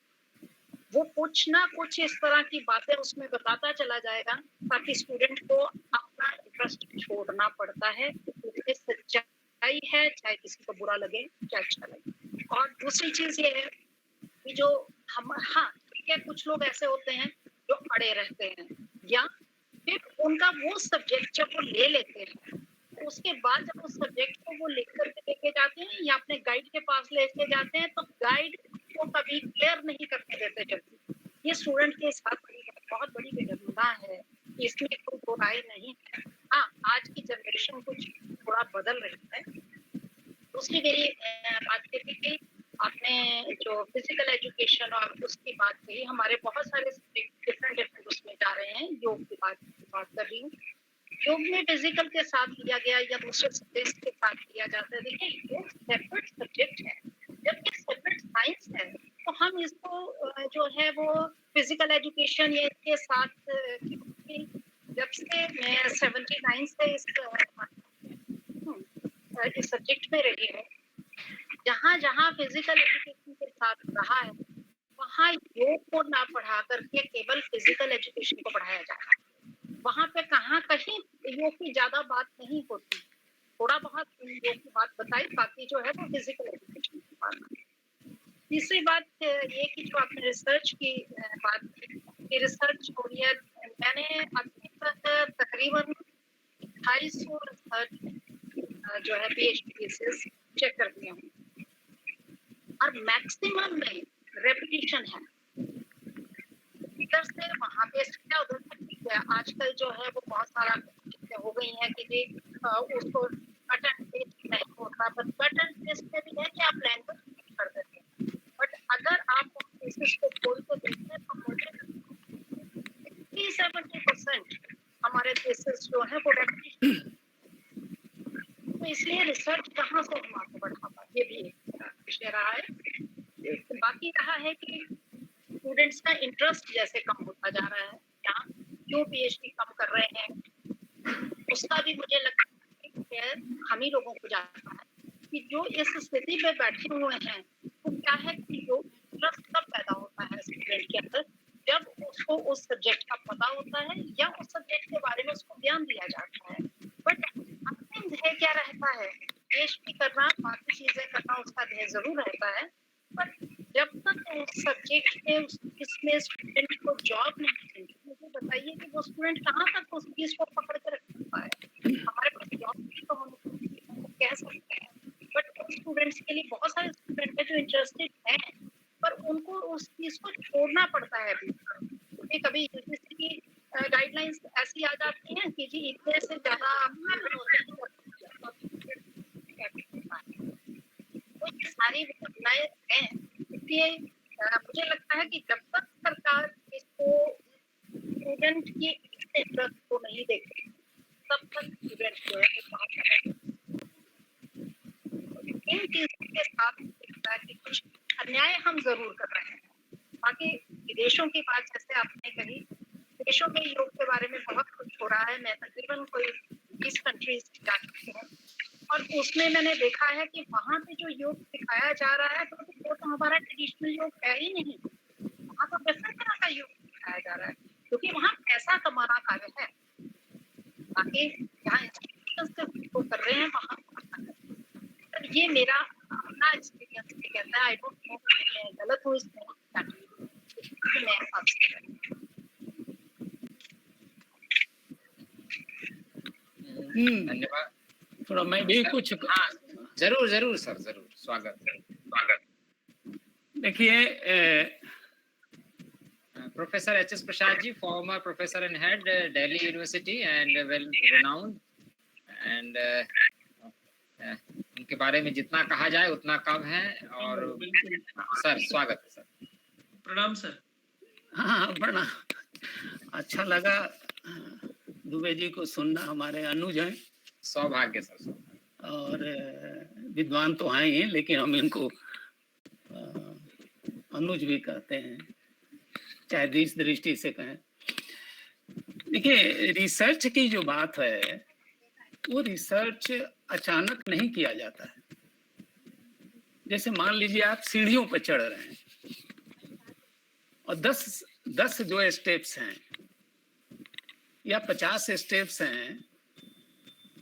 वो कुछ ना कुछ इस तरह की बातें उसमें बताता चला जाएगा ताकि स्टूडेंट को अपना इंटरेस्ट छोड़ना पड़ता है। इसमें सच्चाई है, चाहे किसी को बुरा लगे चाहे अच्छा लगे। और दूसरी चीज ये है कि जो हम ठीक है, कुछ लोग ऐसे होते हैं जो अड़े रहते हैं, या फिर उनका वो सब्जेक्ट जब वो ले लेते हैं तो उसके बाद जब उस सब्जेक्ट को वो लेकर लेके जाते हैं या अपने गाइड के पास लेके जाते हैं तो गाइड को कभी क्लियर नहीं करके देते जल्दी। ये स्टूडेंट के साथ बहुत बड़ी बेदर्दा है, इसमें कोई बुराई नहीं है। हाँ, आज की जनरेशन कुछ थोड़ा बदल रही है, दूसरी मेरी बात ये थी कि आपने जो फिजिकल एजुकेशन और उसकी बात कही, हमारे बहुत सारे डिफरेंट उसमें जा रहे हैं। योग की बात कर रही हूँ। योग में फिजिकल के साथ लिया गया या दूसरे सब्जेक्ट के साथ लिया जाता है। देखिए, योग सेपरेट सब्जेक्ट है, जब ये सेपरेट साइंस है तो हम इसको जो है वो फिजिकल एजुकेशन या इसके साथ जब से मैं 79 से इस सब्जेक्ट में रही हूँ, जहाँ जहाँ फिजिकल एजुकेशन के साथ रहा है वहाँ योग को ना पढ़ा करके केवल फिजिकल एजुकेशन को पढ़ाया जा रहा है। वहाँ पे कहीं योग की ज्यादा बात नहीं होती, थोड़ा बहुत योग की बात बताई, बाकी जो है वो फिजिकल एजुकेशन की बात है। तीसरी बात ये कि जो आपने रिसर्च की बात की, रिसर्च हो रही है, मैंने अभी तक तकरीबन 250 रिसर्च जो है PhD थीसिस चेक कर दिया हूँ, और मैक्सिमम में रेपिटेशन है। इधर से वहाँ पे क्या उधर से ठीक है। आजकल जो है वो बहुत सारा चीजें हो गई हैं कि जी उसको कट एंड पेस्ट नहीं होता, पर कट एंड पेस्ट में भी है कि आप लैंग्वेज कर देते हैं, बट अगर आप थीसिस को खोल के देखते हैं तो मुझे 60-70% हमारे थीसिस जो है वो रेपिटेशन। तो इसलिए रिसर्च कहाँ से हम आगे बढ़ा पाए, ये भी एक विषय रहा है। बाकी रहा है कि स्टूडेंट्स का इंटरेस्ट जैसे कम होता जा रहा है, या क्यों PhD कम कर रहे हैं, उसका भी मुझे लगता है कि हम ही लोगों को जानना है कि जो इस स्थिति पे बैठे हुए हैं वो क्या है कि जो इंटरेस्ट कब पैदा होता है स्टूडेंट के अंदर, जब उसको उस सब्जेक्ट का पता होता है या उस सब्जेक्ट के बारे में उसको ज्ञान दिया जाता है। बट अंतिम ध्येय क्या रहता है, PhD करना, बाकी चीजें करना उसका ध्येय जरूर रहता है, पर जब तक उस सब्जेक्ट में इसमें स्टूडेंट को जॉब नहीं मिलेगी, मुझे बताइए कि वो स्टूडेंट कहाँ तक उस चीज को पकड़ के रख सकता है। हमारे पास जॉब भी तो हम कह सकते हैं, बट उन स्टूडेंट्स के लिए बहुत सारे स्टूडेंट है जो इंटरेस्टेड हैं, पर उनको उस चीज को छोड़ना पड़ता है। कभी कभी यूजीसी की गाइडलाइंस ऐसी आ जाती हैं कि जी इतने से ज्यादा तो ये सारी घटनाएं हैं। इसलिए मुझे लगता है कि जब तक सरकार इसको स्टूडेंट की इंटरेस्ट को नहीं देखे तब तक स्टूडेंट जो है इन चीजों के साथ लगता है कि कुछ अन्याय हम जरूर कर रहे हैं। बाकी विदेशों की बात जैसे आपने कही, देशों में योग के बारे में बहुत कुछ हो रहा है। मैं तकरीबन कोई 20 कंट्रीज जा चुकी हूँ और उसमें मैंने देखा है कि वहाँ पे जो योग सिखाया जा रहा है तो वो तो हमारा ट्रेडिशनल योग है ही नहीं, वहाँ तो डिफरेंट तरह का योग सिखाया जा रहा है क्योंकि वहाँ पैसा कमाना कार्य है। बाकी जहाँ इंस्टीट्यूशन से वो कर रहे हैं वहाँ ये मेरा अपना एक्सपीरियंस भी कहता है। आई डोंट नो मैं गलत हूँ इसमें, मैं आपसे धन्यवाद। थोड़ा मैं भी कुछ, हाँ जरूर जरूर सर, जरूर स्वागत। देखिए Professor H.S. Prasad ji, former professor and head Delhi University and well renowned, and उनके बारे में जितना कहा जाए उतना कम है। और सर स्वागत है सर। प्रणाम सर। हाँ प्रणाम, अच्छा लगा दुबे जी को सुनना। हमारे अनुज हैं, सौभाग्य सर। और विद्वान तो हैं ही, लेकिन हम इनको अनुज भी कहते हैं, चाहे जिस दृष्टि से कहें। देखिए रिसर्च की जो बात है वो रिसर्च अचानक नहीं किया जाता है। जैसे मान लीजिए आप सीढ़ियों पर चढ़ रहे हैं और 10 जो स्टेप्स हैं या 50 स्टेप्स हैं,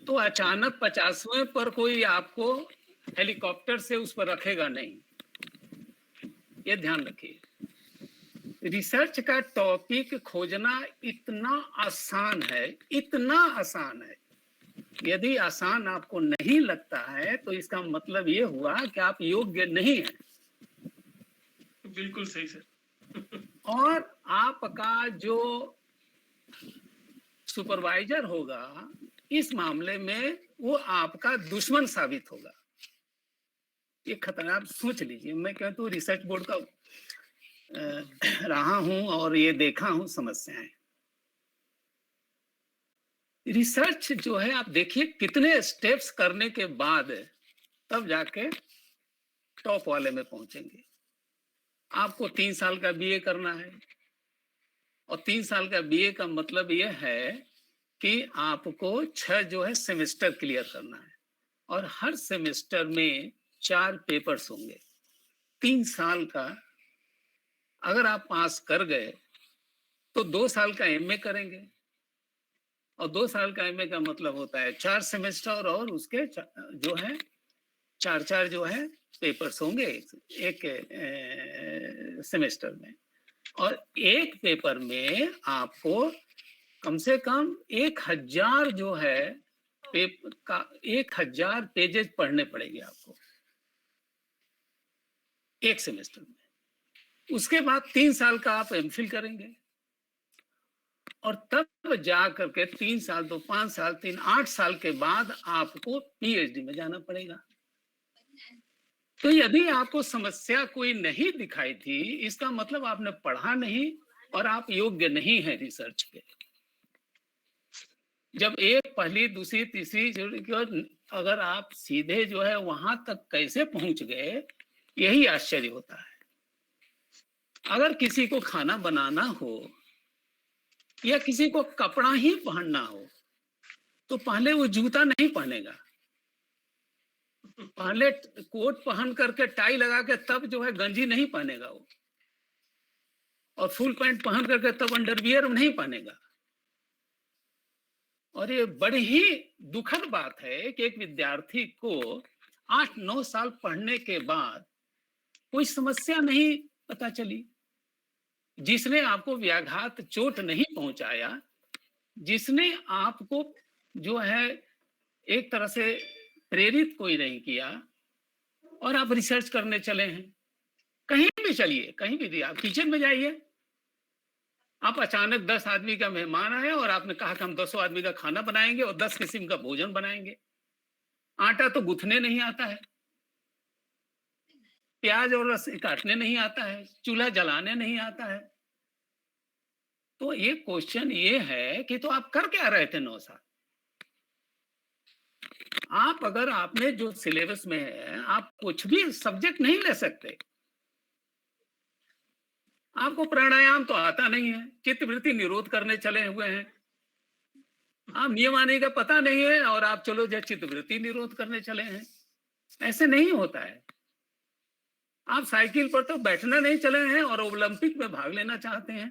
तो अचानक 50वें पर कोई आपको हेलीकॉप्टर से उस पर रखेगा नहीं, ये ध्यान रखिए। रिसर्च का टॉपिक खोजना इतना आसान है, इतना आसान है। यदि आसान आपको नहीं लगता है तो इसका मतलब ये हुआ कि आप योग्य नहीं हैं। बिल्कुल सही सर। और आपका जो सुपरवाइजर होगा इस मामले में वो आपका दुश्मन साबित होगा। ये खतरा, आप सोच लीजिए। मैं कहता हूँ रिसर्च बोर्ड का रहा हूं और ये देखा हूं समस्याएं। रिसर्च जो है आप देखिए कितने स्टेप्स करने के बाद तब जाके टॉप वाले में पहुंचेंगे। आपको 3 साल का बीए करना है, और 3 साल का बीए का मतलब ये है कि आपको 6 जो है सेमेस्टर क्लियर करना है, और हर सेमेस्टर में 4 पेपर्स होंगे। 3 साल का अगर आप पास कर गए तो 2 साल का एमए करेंगे, और 2 साल का एमए का मतलब होता है 4 सेमेस्टर, और उसके जो है 4 जो है पेपर्स होंगे एक सेमेस्टर में। और एक पेपर में आपको कम से कम 1000 जो है पेपर का 1000 पेजेस पढ़ने पड़ेंगे आपको एक सेमेस्टर में। उसके बाद 3 साल का आप एमफिल करेंगे, और तब जा करके 3 साल, 2, 5 साल, 3, 8 साल के बाद आपको पीएचडी में जाना पड़ेगा। तो यदि आपको समस्या कोई नहीं दिखाई थी, इसका मतलब आपने पढ़ा नहीं और आप योग्य नहीं है रिसर्च के। जब एक, पहली, दूसरी, तीसरी, अगर आप सीधे जो है वहां तक कैसे पहुंच गए, यही आश्चर्य होता है। अगर किसी को खाना बनाना हो या किसी को कपड़ा ही पहनना हो, तो पहले वो जूता नहीं पहनेगा, पहले कोट पहन करके टाई लगा के तब जो है गंजी नहीं पहनेगा वो, और फुल पैंट पहन करके तब अंडरवियर नहीं पहनेगा। और ये बड़ी ही दुखद बात है कि एक विद्यार्थी को 8-9 साल पढ़ने के बाद कोई समस्या नहीं पता चली, जिसने आपको व्याघात चोट नहीं पहुंचाया, जिसने आपको जो है एक तरह से प्रेरित कोई नहीं किया, और आप रिसर्च करने चले हैं। कहीं भी चलिए, कहीं भी, आप किचन में जाइए, आप अचानक 10 आदमी का मेहमान आए और आपने कहा कि हम 10 आदमी का खाना बनाएंगे और 10 किस्म का भोजन बनाएंगे। आटा तो गूंथने नहीं आता है, प्याज और लहसुन काटने नहीं आता है, चूल्हा जलाने नहीं आता है। तो ये क्वेश्चन ये है कि तो आप कर क्या रहे थे 9 साल? आप अगर आपने जो सिलेबस में है, आप कुछ भी सब्जेक्ट नहीं ले सकते। आपको प्राणायाम तो आता नहीं है, चित्तवृत्ति निरोध करने चले हुए हैं, आप नियम आने का पता नहीं है और आप चलो जो चित्तवृत्ति निरोध करने चले हैं। ऐसे नहीं होता है। आप साइकिल पर तो बैठना नहीं चले हैं और ओलंपिक में भाग लेना चाहते हैं।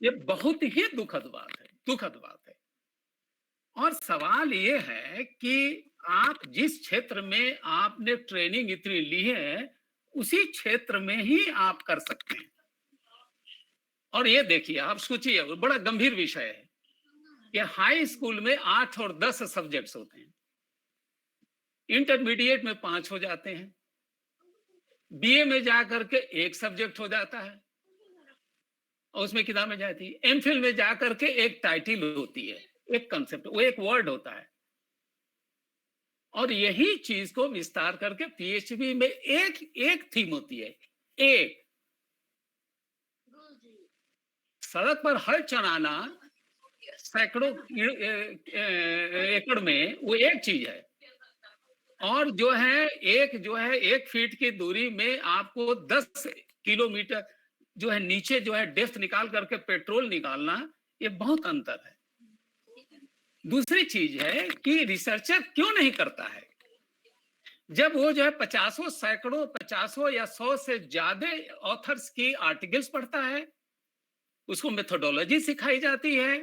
ये बहुत ही दुखद बात है, दुखद बात है। और सवाल ये है कि आप जिस क्षेत्र में आपने ट्रेनिंग इतनी ली है, उसी क्षेत्र में ही आप कर सकते हैं। और ये देखिए, आप सोचिए, बड़ा गंभीर विषय है। ये हाई स्कूल में 8 और 10 सब्जेक्ट्स होते हैं, इंटरमीडिएट में 5 हो जाते हैं, बीए में जाकर के 1 सब्जेक्ट हो जाता है और उसमें किताबें जाती है। एमफिल में जाकर के 1 टाइटल होती है, 1 कंसेप्ट, वो 1 वर्ड होता है। और यही चीज को विस्तार करके पीएचडी में एक थीम होती है। एक सड़क पर हल चलाना सैकड़ों एकड़ में, वो एक चीज है। और जो है 1 फीट की दूरी में आपको 10 किलोमीटर जो है नीचे जो है डेप्थ निकाल करके पेट्रोल निकालना, ये बहुत अंतर है। दूसरी चीज है कि रिसर्चर क्यों नहीं करता है? जब वो जो है 50 सैकड़ों 50 या 100 से ज्यादा ऑथर्स की आर्टिकल्स पढ़ता है, उसको मेथोडोलॉजी सिखाई जाती है,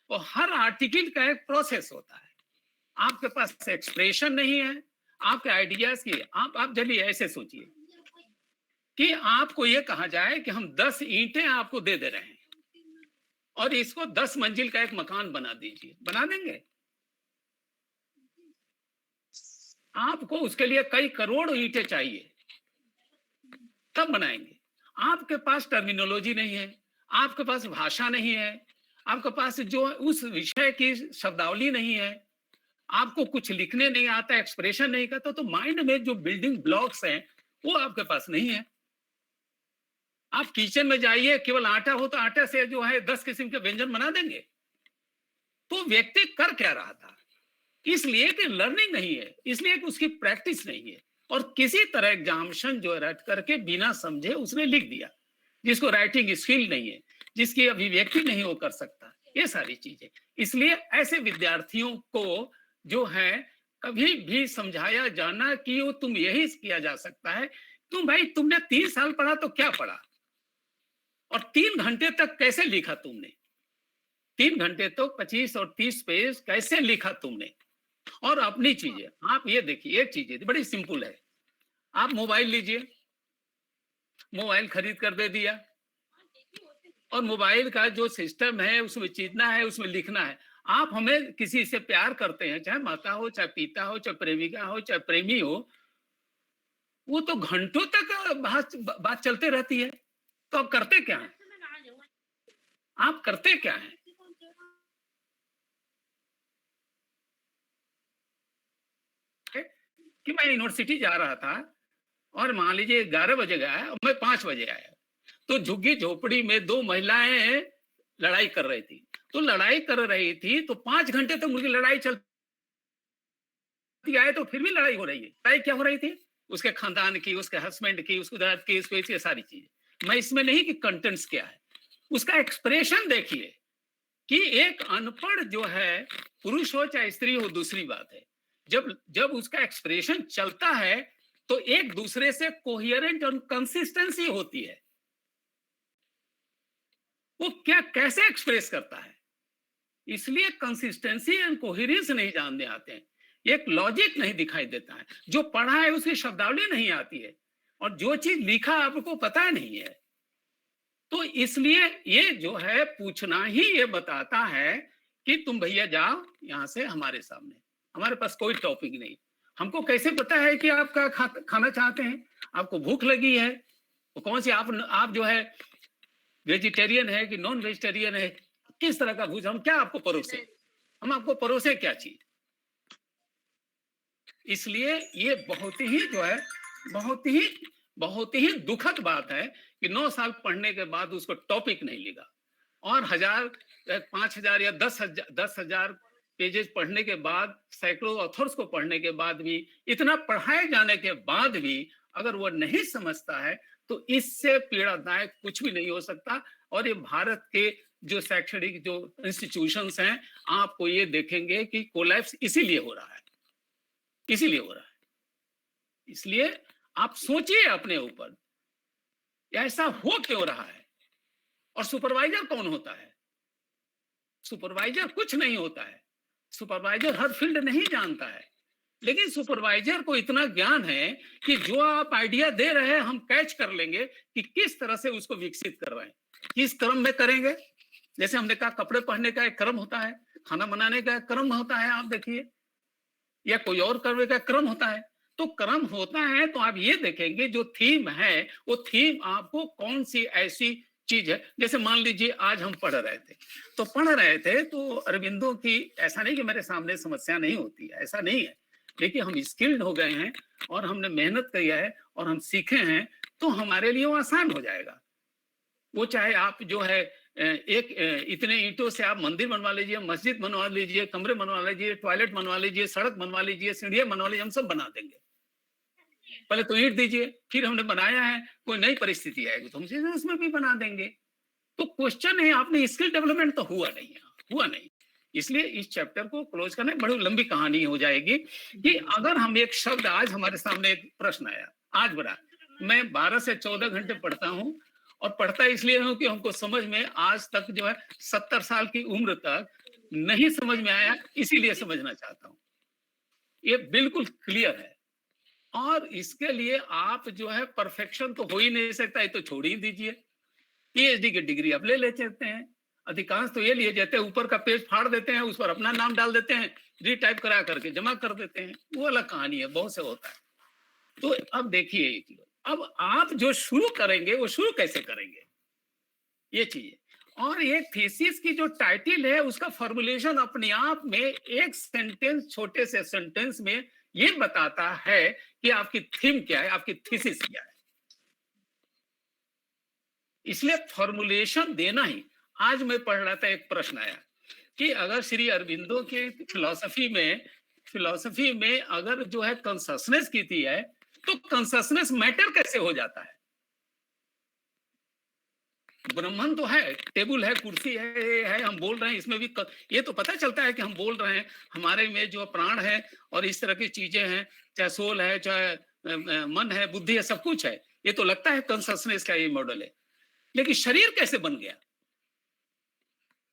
और हर आर्टिकल का एक प्रोसेस होता है। आपके पास एक्सप्रेशन नहीं है, आपके आइडियाज की। आप चलिए ऐसे सोचिए कि आपको ये कहा जाए कि हम 10 ईंटें आपको दे रहे हैं और इसको 10 मंजिल का एक मकान बना दीजिए, बना देंगे? आपको उसके लिए कई करोड़ ईंटें चाहिए, तब बनाएंगे। आपके पास टर्मिनोलॉजी नहीं है, आपके पास भाषा नहीं है, आपके पास जो उस विषय की शब्दावली नहीं है, आपको कुछ लिखने नहीं आता, एक्सप्रेशन नहीं करता, तो माइंड में जो बिल्डिंग ब्लॉक्स हैं वो आपके पास नहीं है। आप किचन में जाइए, केवल आटा हो तो आटा से जो है 10 किस्म के व्यंजन बना देंगे। तो व्यक्ति कर क्या रहा था? इसलिए कि लर्निंग नहीं है, इसलिए कि उसकी प्रैक्टिस नहीं है, और किसी तरह एग्जामिनेशन जो रट करके बिना समझे उसने लिख दिया। जिसको राइटिंग स्किल नहीं है, जिसकी अभिव्यक्ति नहीं वो कर सकता, ये सारी चीजें। इसलिए ऐसे विद्यार्थियों को जो है कभी भी समझाया जाना कि वो तुम यही किया जा सकता है। तुम भाई तुमने 3 साल पढ़ा तो क्या पढ़ा, और 3 घंटे तक कैसे लिखा तुमने? 3 घंटे तो 25 और 30 पेज कैसे लिखा तुमने? और अपनी चीजें आप ये देखिए, एक चीज है बड़ी सिंपल है। आप मोबाइल लीजिए, मोबाइल खरीद कर दे दिया, और मोबाइल का जो सिस्टम है उसमें चीजना है, उसमें लिखना है। आप हमें किसी से प्यार करते हैं, चाहे माता हो, चाहे पिता हो, चाहे प्रेमिका हो, चाहे प्रेमी हो, वो तो घंटों तक बात चलते रहती है। तो आप करते क्या है? आप करते क्या है? कि मैं यूनिवर्सिटी जा रहा था और मान लीजिए 11 बजे गया और मैं 5 बजे आया, तो झुग्गी झोपड़ी में 2 महिलाएं लड़ाई कर रही थी। तो लड़ाई कर रही थी तो 5 घंटे तक मुझे लड़ाई चलती आए, तो फिर भी लड़ाई हो रही है। लड़ाई क्या हो रही थी? उसके खानदान की, उसके हस्बैंड की, उसकी जात की, इसकी सारी चीजें। मैं इसमें नहीं कि कंटेंट्स क्या है, उसका एक्सप्रेशन देखिए कि एक अनपढ़ जो है पुरुष हो चाहे स्त्री हो, दूसरी बात है, जब उसका एक्सप्रेशन चलता है तो एक दूसरे से कोहेरेंट और कंसिस्टेंसी होती है। वो क्या कैसे एक्सप्रेस करता है, इसलिए कंसिस्टेंसी एंड कोहेरेंस नहीं जानने आते हैं। एक लॉजिक नहीं दिखाई देता है, जो पढ़ा है उसकी शब्दावली नहीं आती है, और जो चीज लिखा आपको पता नहीं है। तो इसलिए ये जो है पूछना ही ये बताता है कि तुम भैया जाओ यहां से हमारे सामने, हमारे पास कोई टॉपिक नहीं। हमको कैसे पता है कि आप क्या खाना चाहते हैं? आपको भूख लगी है, तो कौन सी आप जो है वेजिटेरियन है कि नॉन वेजिटेरियन है, किस तरह का भूख, हम क्या आपको परोसे, हम आपको परोसे क्या चीज? इसलिए ये बहुत ही जो है बहुत ही दुखद बात है कि 9 साल पढ़ने के बाद उसको टॉपिक नहीं लिखा, और 1000 5000 या 10,000 पेजेस पढ़ने के बाद, सैकड़ों ऑथर्स को पढ़ने के बाद भी, इतना पढ़ाए जाने के बाद भी अगर वो नहीं समझता है तो इससे पीड़ादायक कुछ भी नहीं हो सकता। और ये भारत के जो शैक्षणिक जो इंस्टीट्यूशंस हैं, आपको ये देखेंगे कि कोलैप्स इसीलिए हो रहा है, इसीलिए हो रहा है। इसलिए आप सोचिए अपने ऊपर ऐसा हो क्यों रहा है। और सुपरवाइजर कौन होता है? सुपरवाइजर कुछ नहीं होता है, सुपरवाइजर हर फील्ड नहीं जानता है, लेकिन सुपरवाइजर को इतना ज्ञान है कि जो आप आइडिया दे रहे हैं हम कैच कर लेंगे कि किस तरह से उसको विकसित कर रहे हैं, किस क्रम में करेंगे। जैसे हमने कहा कपड़े पहनने का एक क्रम होता है, खाना बनाने का एक क्रम होता है, आप देखिए, या कोई और करने का क्रम होता है। तो क्रम होता है, तो आप ये देखेंगे जो थीम है वो थीम आपको कौन सी ऐसी चीज है। जैसे मान लीजिए आज हम पढ़ रहे थे तो अरविंदो की, ऐसा नहीं कि मेरे सामने समस्या नहीं होती है, ऐसा नहीं है, लेकिन हम स्किल्ड हो गए हैं और हमने मेहनत की है और हम सीखे हैं, तो हमारे लिए वो आसान हो जाएगा। वो चाहे आप जो है इतने ईंटों से आप मंदिर बनवा लीजिए, मस्जिद बनवा लीजिए, कमरे बनवा लीजिए, टॉयलेट बनवा लीजिए, सड़क बनवा लीजिए, सीढ़ियां बनवा लीजिए, हम सब बना देंगे। पहले तो ईंट दीजिए, फिर हमने बनाया है, कोई नई परिस्थिति आएगी तो हम उसमें भी बना देंगे। तो क्वेश्चन है, आपने स्किल डेवलपमेंट तो हुआ नहीं। इसलिए इस चैप्टर को क्लोज करना बड़ी लंबी कहानी हो जाएगी कि अगर हम एक शब्द, आज हमारे सामने एक प्रश्न आया, आज बड़ा, मैं 12 से 14 घंटे पढ़ता हूँ, और पढ़ता इसलिए हूँ कि हमको समझ में आज तक जो है 70 साल की उम्र तक नहीं समझ में आया, इसीलिए समझना चाहता हूँ। ये बिल्कुल क्लियर है, और इसके लिए आप जो है परफेक्शन तो हो ही नहीं सकता, ये तो छोड़ ही दीजिए। पीएचडी की डिग्री आप ले लेते हैं, अधिकांश तो ये लिए जाते हैं, ऊपर का पेज फाड़ देते हैं, उस पर अपना नाम डाल देते हैं, रीटाइप करा करके जमा कर देते हैं, वो अलग कहानी है, बहुत से होता है। तो अब देखिए, अब आप जो शुरू करेंगे वो शुरू कैसे करेंगे, ये चीज है। और एक थीसिस की जो टाइटल है उसका फॉर्मुलेशन अपने आप में एक सेंटेंस, छोटे से सेंटेंस में ये बताता है कि आपकी थीम क्या है, आपकी थीसिस क्या है। इसलिए फॉर्मुलेशन देना ही। आज मैं पढ़ रहा था, एक प्रश्न आया कि अगर श्री अरविंदो के फिलॉसफी में अगर जो है कंससनेस की थी है, तो कंससनेस मैटर कैसे हो जाता है? ब्रह्मन तो है, टेबल है, कुर्सी है, हम बोल रहे हैं, इसमें भी ये तो पता चलता है कि हम बोल रहे हैं, हमारे में जो प्राण है और इस तरह की चीजें हैं, चाहे सोल है, चाहे मन है, बुद्धि है, सब कुछ है। ये तो लगता है कंससनेस का ये मॉडल है। लेकिन शरीर कैसे बन गया?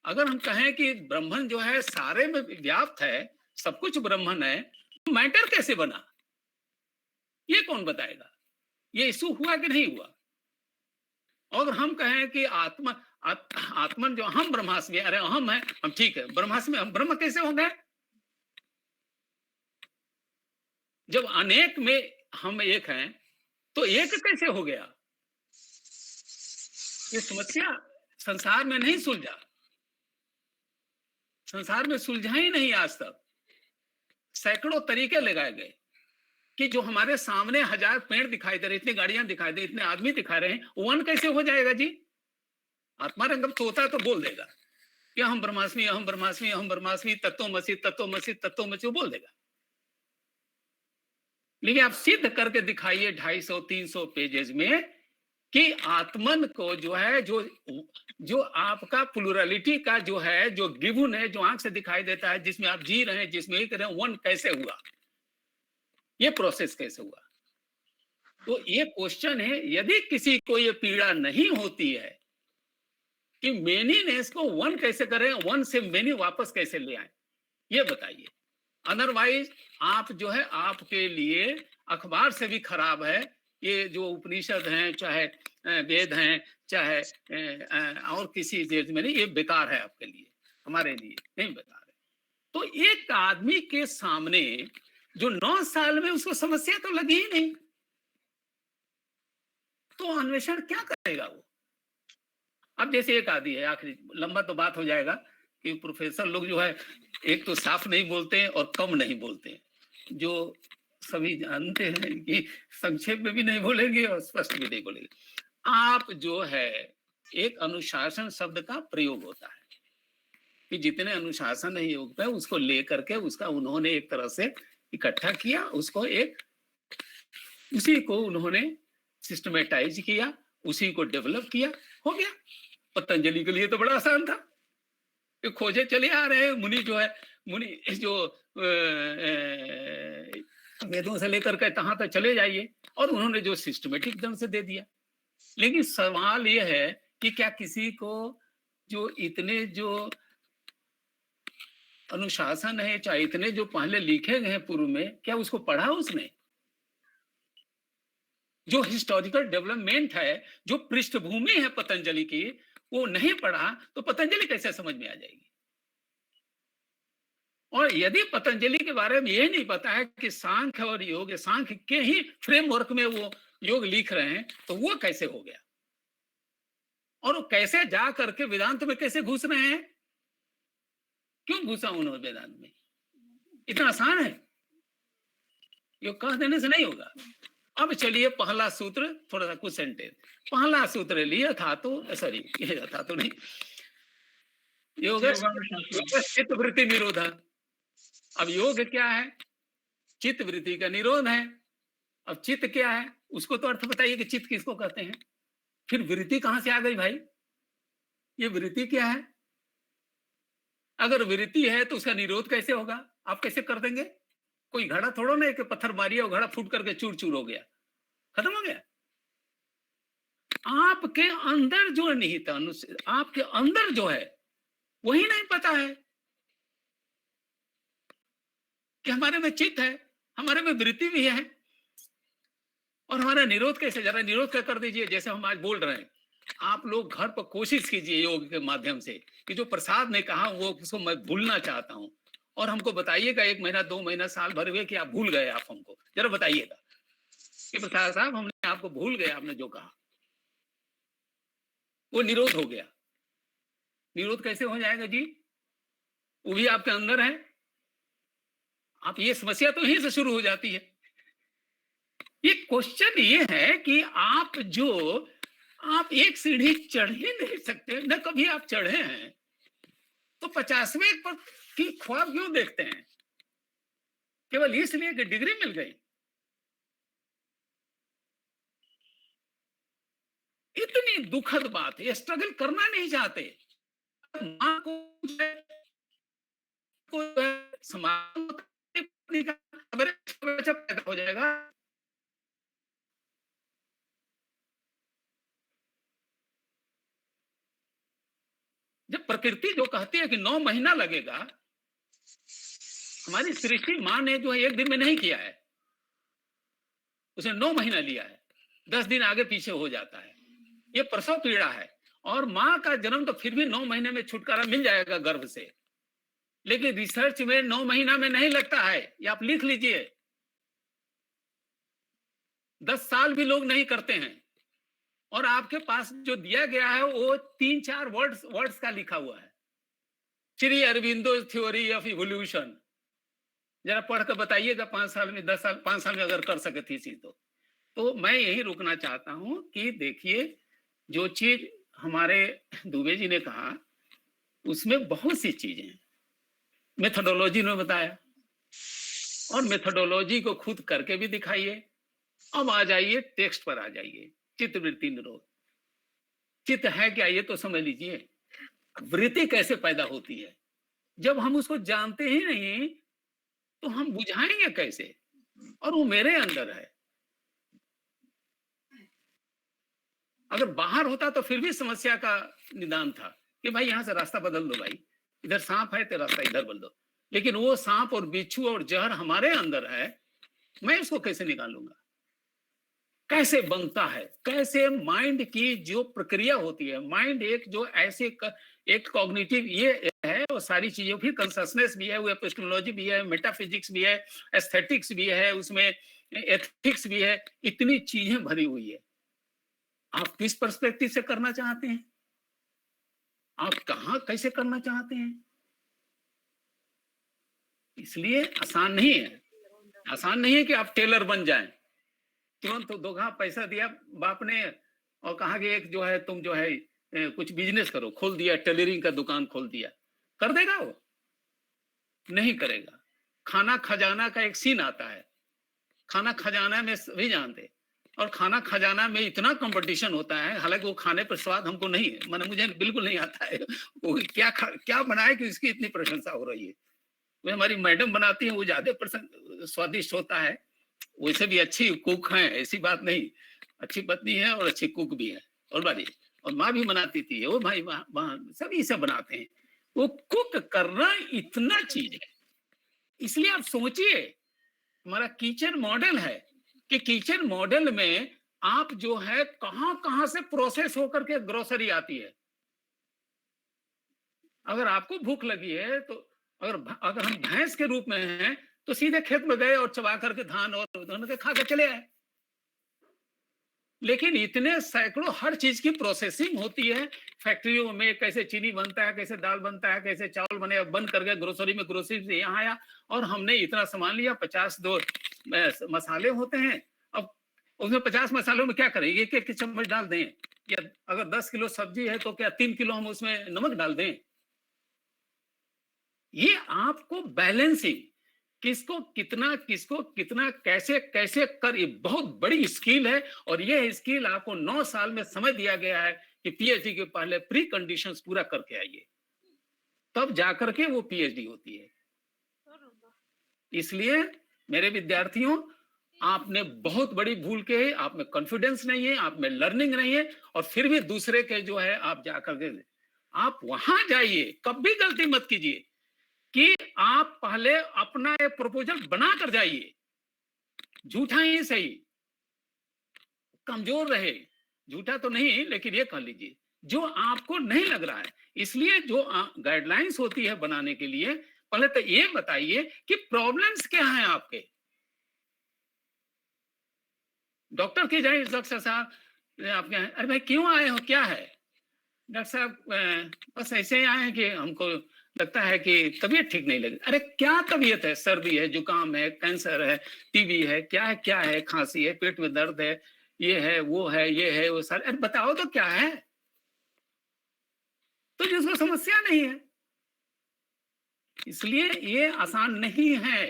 अगर हम कहें कि ब्रह्मन जो है सारे में व्याप्त है, सब कुछ ब्रह्मन है, तो मैटर कैसे बना? ये कौन बताएगा? ये इशू हुआ कि नहीं हुआ? और हम कहें कि आत्मन जो हम ब्रह्मास्मि, अरे अहम है, हम ठीक है, ब्रह्मास्मि हम ब्रह्म कैसे हो गए? जब अनेक में हम एक हैं तो एक कैसे हो गया? ये समस्या संसार में नहीं सुलझा, संसार में सुलझा ही नहीं आज तक। सैकड़ों तरीके लगाए गए कि जो हमारे सामने 1000 पेड़ दिखाई दे रहे, इतनी गाड़ियां दिखाई दे, इतने आदमी दिखा रहे हैं, वन कैसे हो जाएगा जी? आत्मा रंगम तोता तो बोल देगा कि हम ब्रह्मास्मि, हम ब्रह्मास्मि, हम ब्रह्मास्मि, तत्वमसि, तत्वमसि, तत्वमसि, वो बोल देगा। लेकिन आप सिद्ध करके दिखाइए 250-300 पेजेस में कि आत्मन को जो है, जो आपका प्लुरलिटी का जो है, जो गिवन है, जो आंख से दिखाई देता है, जिसमें आप जी रहे हैं, जिसमें एक रहे हैं, वन कैसे हुआ? ये प्रोसेस कैसे हुआ? तो ये क्वेश्चन है। यदि किसी को ये पीड़ा नहीं होती है कि मेनीनेस को वन कैसे करें, वन से मेनी वापस कैसे ले आए, ये बताइए। अदरवाइज आप जो है, आपके लिए अखबार से भी खराब है ये जो उपनिषद हैं, चाहे वेद हैं, चाहे और किसी चीज में नहीं, ये बेकार है आपके लिए, हमारे लिए नहीं बेकार है। तो एक आदमी के सामने जो 9 साल में उसको समस्या तो लगी ही नहीं, तो अन्वेषण क्या करेगा वो? अब जैसे एक आदि है, आखिरी लंबा तो बात हो जाएगा कि प्रोफेसर लोग जो है, एक तो साफ नहीं बोलते हैं और कम नहीं बोलते हैं, जो सभी जानते हैं कि संक्षेप में भी नहीं बोलेंगे और स्पष्ट भी नहीं बोलेंगे। आप जो है, एक अनुशासन शब्द का प्रयोग होता है कि जितने अनुशासन है योग पे, उसको लेकर के उसका उन्होंने एक तरह से इकट्ठा किया, उसको उसी को उन्होंने सिस्टमेटाइज किया, उसी को डेवलप किया, हो गया। पतंजलि के लिए तो बड़ा आसान था, खोजे चले आ रहे हैं मुनि जो है, मुनि जो वेदों से लेकर के कहां तक चले जाइए, और उन्होंने जो सिस्टमेटिक ढंग से दे दिया। लेकिन सवाल यह है कि क्या किसी को जो इतने जो अनुशासन है, चाहे इतने जो पहले लिखे गए हैं पूर्व में, क्या उसको पढ़ा उसने? जो हिस्टोरिकल डेवलपमेंट है, जो पृष्ठभूमि है पतंजलि की, वो नहीं पढ़ा तो पतंजलि कैसे समझ में आ जाएगी? और यदि पतंजलि के बारे में ये नहीं पता है कि सांख्य और योग, सांख्य के ही फ्रेमवर्क में वो योग लिख रहे हैं, तो वो कैसे हो गया? और वो कैसे जा करके वेदांत में कैसे घुस रहे हैं? क्यों घुसा उन्होंने वेदांत में? इतना आसान है, योग कह देने से नहीं होगा। अब चलिए पहला सूत्र, थोड़ा सा कुछ सेंटेंस। पहला सूत्र लिया था तो, सॉरी ये था तो नहीं, योग चित्त वृत्ति निरोध। अब योग क्या है? चित्त वृत्ति का निरोध है। अब चित्त क्या है, उसको तो अर्थ बताइए कि चित्त किसको कहते हैं। फिर वृत्ति कहां से आ गई भाई? ये वृत्ति क्या है? अगर वृत्ति है तो उसका निरोध कैसे होगा? आप कैसे कर देंगे? कोई घड़ा थोड़ा ना कि पत्थर मारिए और घड़ा फूट करके चूर चूर हो गया, खत्म हो गया। आपके अंदर जो निहित, आपके अंदर जो है वही नहीं पता है कि हमारे में चित्त है, हमारे में वृत्ति भी है, और हमारा निरोध कैसे? जरा निरोध क्या कर दीजिए। जैसे हम आज बोल रहे हैं, आप लोग घर पर कोशिश कीजिए योग के माध्यम से कि जो प्रसाद ने कहा वो उसको मैं भूलना चाहता हूं, और हमको बताइएगा 1 महीना 2 महीना साल भर हुए कि आप भूल गए, आप हमको जरा बताइएगा कि प्रसाद साहब हमने आपको भूल गए, आपने जो कहा वो निरोध हो गया। निरोध कैसे हो जाएगा जी? वो भी आपके अंदर है। आप ये समस्या तो यहीं से शुरू हो जाती है। ये क्वेश्चन ये है कि आप एक सीढ़ी चढ़ ही नहीं सकते, न कभी आप चढ़े हैं, तो 50वें पर की ख्वाब क्यों देखते हैं? केवल इसलिए कि डिग्री मिल गई। इतनी दुखद बात है, स्ट्रगल करना नहीं चाहते। मां को समाज अगर बच्चा पैदा हो जाएगा, जब प्रकृति जो कहती है कि 9 महीना लगेगा, हमारी सृष्टि मां ने जो है 1 दिन में नहीं किया है, उसने 9 महीना लिया है, 10 दिन आगे पीछे हो जाता है। ये प्रसव पीड़ा है। और मां का जन्म तो फिर भी 9 महीने में छुटकारा मिल जाएगा गर्भ से, लेकिन रिसर्च में 9 महीना में नहीं लगता है। ये आप लिख लीजिए, 10 साल भी लोग नहीं करते हैं। और आपके पास जो दिया गया है वो 3-4 वर्ड्स का लिखा हुआ है, Shri Aurobindo theory of evolution. जरा पढ़ कर बताइएगा 5 साल में, 10 साल, 5 साल में अगर कर सके थी तो मैं यही रुकना चाहता हूं कि देखिए, जो चीज हमारे दुबे जी ने कहा उसमें बहुत सी चीजें हैं। मेथोडोलॉजी ने बताया, और मेथोडोलॉजी को खुद करके भी दिखाइए। अब आ जाइए टेक्स्ट पर, आ जाइए चित्तवृत्ति निरोध। चित्त है क्या ये तो समझ लीजिए। वृत्ति कैसे पैदा होती है? जब हम उसको जानते ही नहीं तो हम बुझाएंगे कैसे? और वो मेरे अंदर है। अगर बाहर होता तो फिर भी समस्या का निदान था कि भाई यहां से रास्ता बदल दो, भाई इधर सांप है तो रास्ता इधर बदल दो। लेकिन वो सांप और बिच्छू और जहर हमारे अंदर है, मैं उसको कैसे निकालूंगा? कैसे बनता है? कैसे माइंड की जो प्रक्रिया होती है, माइंड एक जो ऐसे एक कॉग्निटिव ये है, वो सारी चीजें, फिर कंससनेस भी है, वो एपिस्टेमोलॉजी भी है, मेटाफिजिक्स भी है, एस्थेटिक्स भी है, उसमें एथिक्स भी है, इतनी चीजें भरी हुई है। आप किस पर्सपेक्टिव से करना चाहते हैं? आप कहां कैसे करना चाहते हैं? इसलिए आसान नहीं है। आसान नहीं है कि आप टेलर बन जाएं। तुरंत तो 2 पैसा दिया बाप ने और कहा कि एक जो है तुम जो है कुछ बिजनेस करो, खोल दिया, टेलरिंग का दुकान खोल दिया। कर देगा वो? नहीं करेगा। खाना खजाना का एक सीन आता है, खाना खजाना में सभी जानते, और खाना खजाना में इतना कंपटीशन होता है, हालांकि वो खाने पर स्वाद हमको नहीं है, माने मुझे बिल्कुल नहीं आता है वो क्या बनाए कि इसकी इतनी प्रशंसा हो रही है। वो हमारी मैडम बनाती है, वो ज्यादा स्वादिष्ट होता है। वैसे भी अच्छी कुक हैं, ऐसी बात नहीं, अच्छी पत्नी है और अच्छी कुक भी है। और बारी और माँ भी बनाती थी, वो भाई सभी से बनाते हैं। वो कुक करना इतना चीज है। इसलिए आप सोचिए, हमारा किचन मॉडल है कि किचन मॉडल में आप जो है कहां कहां से प्रोसेस होकर के ग्रोसरी आती है। अगर आपको भूख लगी है तो अगर हम भैंस के रूप में हैं तो सीधे खेत में गए और चबा करके धान और खा कर चले आए। लेकिन इतने सैकड़ों हर चीज की प्रोसेसिंग होती है फैक्ट्रियों में, कैसे चीनी बनता है, कैसे दाल बनता है, कैसे चावल बने, बन करके ग्रोसरी में, ग्रोसरी से यहाँ आया और हमने इतना सामान लिया। 52 मसाले होते हैं। अब उसमें 50 मसालों में क्या करेंगे? एक चम्मच डाल दें, या अगर 10 किलो सब्जी है तो क्या 3 किलो हम उसमें नमक डाल दें? ये आपको बैलेंसिंग, किसको कितना कैसे कैसे कर, ये बहुत बड़ी स्किल है। और ये स्किल आपको 9 साल में समझ दिया गया है कि पीएचडी के पहले प्री कंडीशंस पूरा करके आइए, तब जाकर के वो पीएचडी होती है। इसलिए मेरे विद्यार्थियों, आपने बहुत बड़ी भूल के है, आप में कॉन्फिडेंस नहीं है, आप में लर्निंग नहीं है, और फिर भी दूसरे के जो है आप जाकर के आप वहां जाइए। कभी गलती मत कीजिए कि आप पहले अपना एक प्रपोजल बना कर जाइए, झूठा ही सही, कमजोर रहे, झूठा तो नहीं, लेकिन ये कह लीजिए जो आपको नहीं लग रहा है। इसलिए जो गाइडलाइंस होती है बनाने के लिए, पहले तो ये बताइए कि प्रॉब्लम्स क्या हैं आपके। डॉक्टर के जाए, डॉक्टर साहब आपके, अरे भाई क्यों आए हो, क्या है? डॉक्टर साहब बस ऐसे ही आए हैं कि हमको लगता है कि तबीयत ठीक नहीं लगी। अरे क्या तबीयत है? सर्दी है, जुकाम है, कैंसर है, टीबी है, क्या है, खांसी है, पेट में दर्द है, ये है, वो है, ये है, वो सारे, अरे बताओ तो क्या है? तो जिसको समस्या नहीं है, इसलिए ये आसान नहीं है।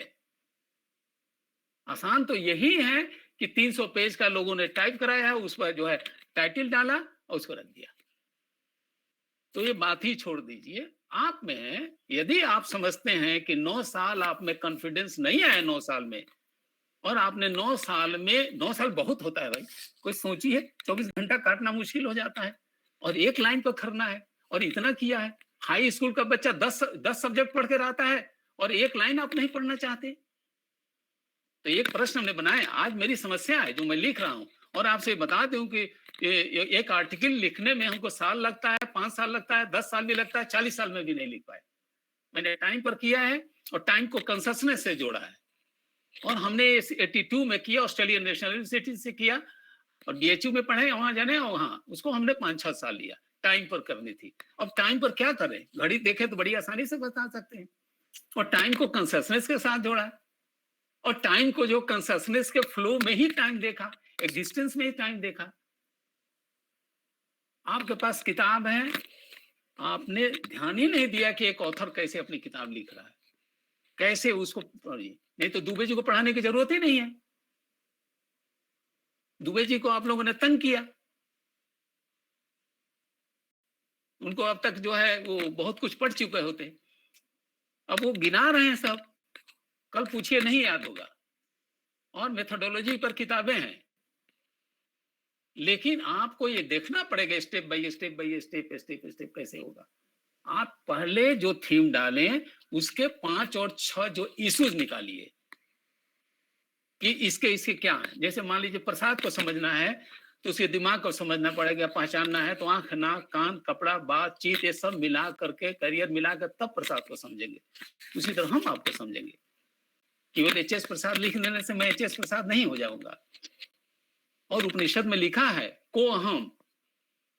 आसान तो यही है कि 300 पेज का लोगों ने टाइप कराया है, उस पर जो है टाइटल डाला और उसको रख दिया। तो ये बात ही छोड़ दीजिए। आप में यदि आप समझते हैं कि 9 साल आप में कॉन्फिडेंस नहीं आया 9 साल में, और आपने 9 साल में, 9 साल बहुत होता है भाई, कोई सोचिए 24 घंटा काटना मुश्किल हो जाता है, और एक लाइन पर करना है, और इतना किया है। हाई स्कूल का बच्चा 10 सब्जेक्ट पढ़ के आता है और एक लाइन आप नहीं पढ़ना चाहते। तो एक प्रश्न हमने बनाया, आज मेरी समस्या है जो मैं लिख रहा हूं, और आपसे बता दूं कि एक आर्टिकल लिखने में हमको साल लगता है, 5 साल लगता है, 10 साल भी लगता है, 40 साल में भी नहीं लिख पाए। मैंने टाइम पर किया है और टाइम को कंसिस्टेंस से जोड़ा है, और हमने 82 में किया, ऑस्ट्रेलियन नेशनल यूनिवर्सिटी से किया, और DHU में पढ़े, वहां जाने, और वहां उसको हमने 5-6 साल लिया, टाइम पर करनी थी। अब टाइम पर क्या करें? घड़ी देखे तो बड़ी आसानी से बता सकते हैं, और टाइम को कंसिस्टेंस के साथ जोड़ा है, और टाइम को जो कंसिस्टेंस के फ्लो में ही टाइम देखा, एग्जिस्टेंस में ही टाइम देखा। आपके पास किताब है, आपने ध्यान ही नहीं दिया कि एक ऑथर कैसे अपनी किताब लिख रहा है, कैसे उसको पढ़िए। नहीं तो दुबे जी को पढ़ाने की जरूरत ही नहीं है। दुबे जी को आप लोगों ने तंग किया, उनको अब तक जो है वो बहुत कुछ पढ़ चुके होते, अब वो गिना रहे हैं सब, कल पूछिए नहीं याद होगा। और मेथोडोलॉजी पर किताबें हैं, लेकिन आपको ये देखना पड़ेगा स्टेप बाय स्टेप कैसे होगा। आप पहले जो थीम डालें उसके 5 और 6 जो इश्यूज निकालिए कि इसके क्या है। जैसे मान लीजिए प्रसाद को समझना है तो उसके दिमाग को समझना पड़ेगा, पहचानना है तो आंख, नाक, कान, कपड़ा, बातचीत, ये सब मिला करके, करियर मिला कर तब प्रसाद को समझेंगे। उसी तरह हम आपको समझेंगे। केवल HS प्रसाद लिख देने से मैं HS प्रसाद नहीं हो जाऊंगा। और उपनिषद में लिखा है को अहम,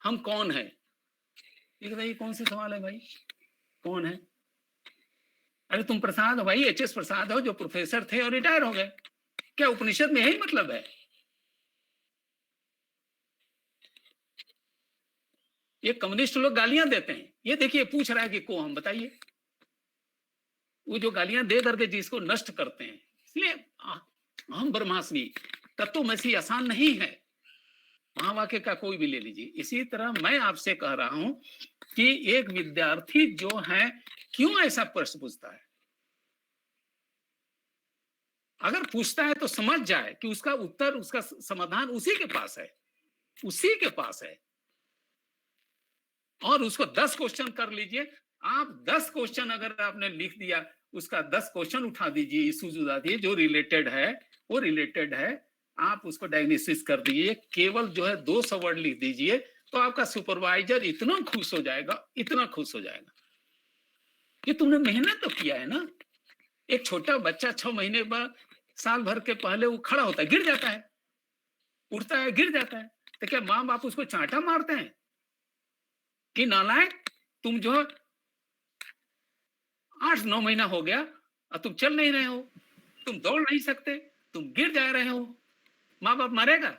हम कौन है? ये बताइए कौन से सवाल है भाई, कौन है? अरे तुम प्रसाद हो भाई, HS प्रसाद हो, जो प्रोफेसर थे और रिटायर हो गए। क्या उपनिषद में यही मतलब है? ये कम्युनिस्ट लोग गालियां देते हैं। ये देखिए पूछ रहा है कि को हम, बताइए। वो जो गालियां दे करके जिसको नष्ट करते हैं। इसलिए हम ब्रह्मास्मि, तत्वमसी आसान नहीं है, महावाक्य का कोई भी ले लीजिए। इसी तरह मैं आपसे कह रहा हूं कि एक विद्यार्थी जो है क्यों ऐसा प्रश्न पूछता है, अगर पूछता है तो समझ जाए कि उसका उत्तर, उसका समाधान उसी के पास है, उसी के पास है। और उसको 10 क्वेश्चन कर लीजिए आप। 10 क्वेश्चन अगर आपने लिख दिया, उसका 10 क्वेश्चन उठा दीजिए, इश्यूज उठा दीजिए जो रिलेटेड है, वो रिलेटेड है, आप उसको डायग्नोसिस कर दीजिए। केवल जो है 200 वर्ड लिख दीजिए, तो आपका सुपरवाइजर इतना खुश हो जाएगा, इतना खुश हो जाएगा कि तुमने मेहनत तो किया है ना। एक छोटा बच्चा 6 महीने बाद, साल भर के पहले वो खड़ा होता है, गिर जाता है, उठता है, गिर जाता है, तो क्या माँ बाप उसको चांटा मारते हैं कि नालायक, तुम जो 8-9 महीना हो गया और तुम चल नहीं रहे हो, तुम दौड़ नहीं सकते, तुम गिर जा रहे हो, माँ बाप मारेगा?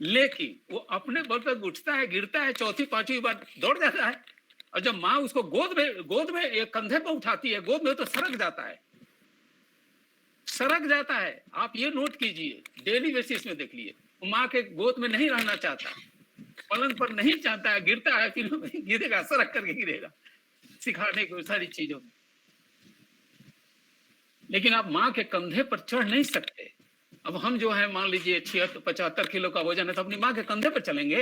लेकिन वो अपने बल पर उठता है, गिरता है, 4थी-5वीं बार दौड़ जाता है, और जब माँ उसको गोद में एक कंधे पर उठाती है, गोद में तो सरक जाता है, सरक जाता है। आप ये नोट कीजिए, डेली बेसिस में देख लीजिए, माँ के गोद में नहीं रहना चाहता, पलंग पर नहीं चाहता है, गिरता है, फिर गिरेगा, सरक करके गिरेगा, सिखाने को सारी चीजों में। लेकिन आप माँ के कंधे पर चढ़ नहीं सकते। अब हम जो है मान लीजिए 76-75 किलो का वजन है, तो अपनी माँ के कंधे पर चलेंगे?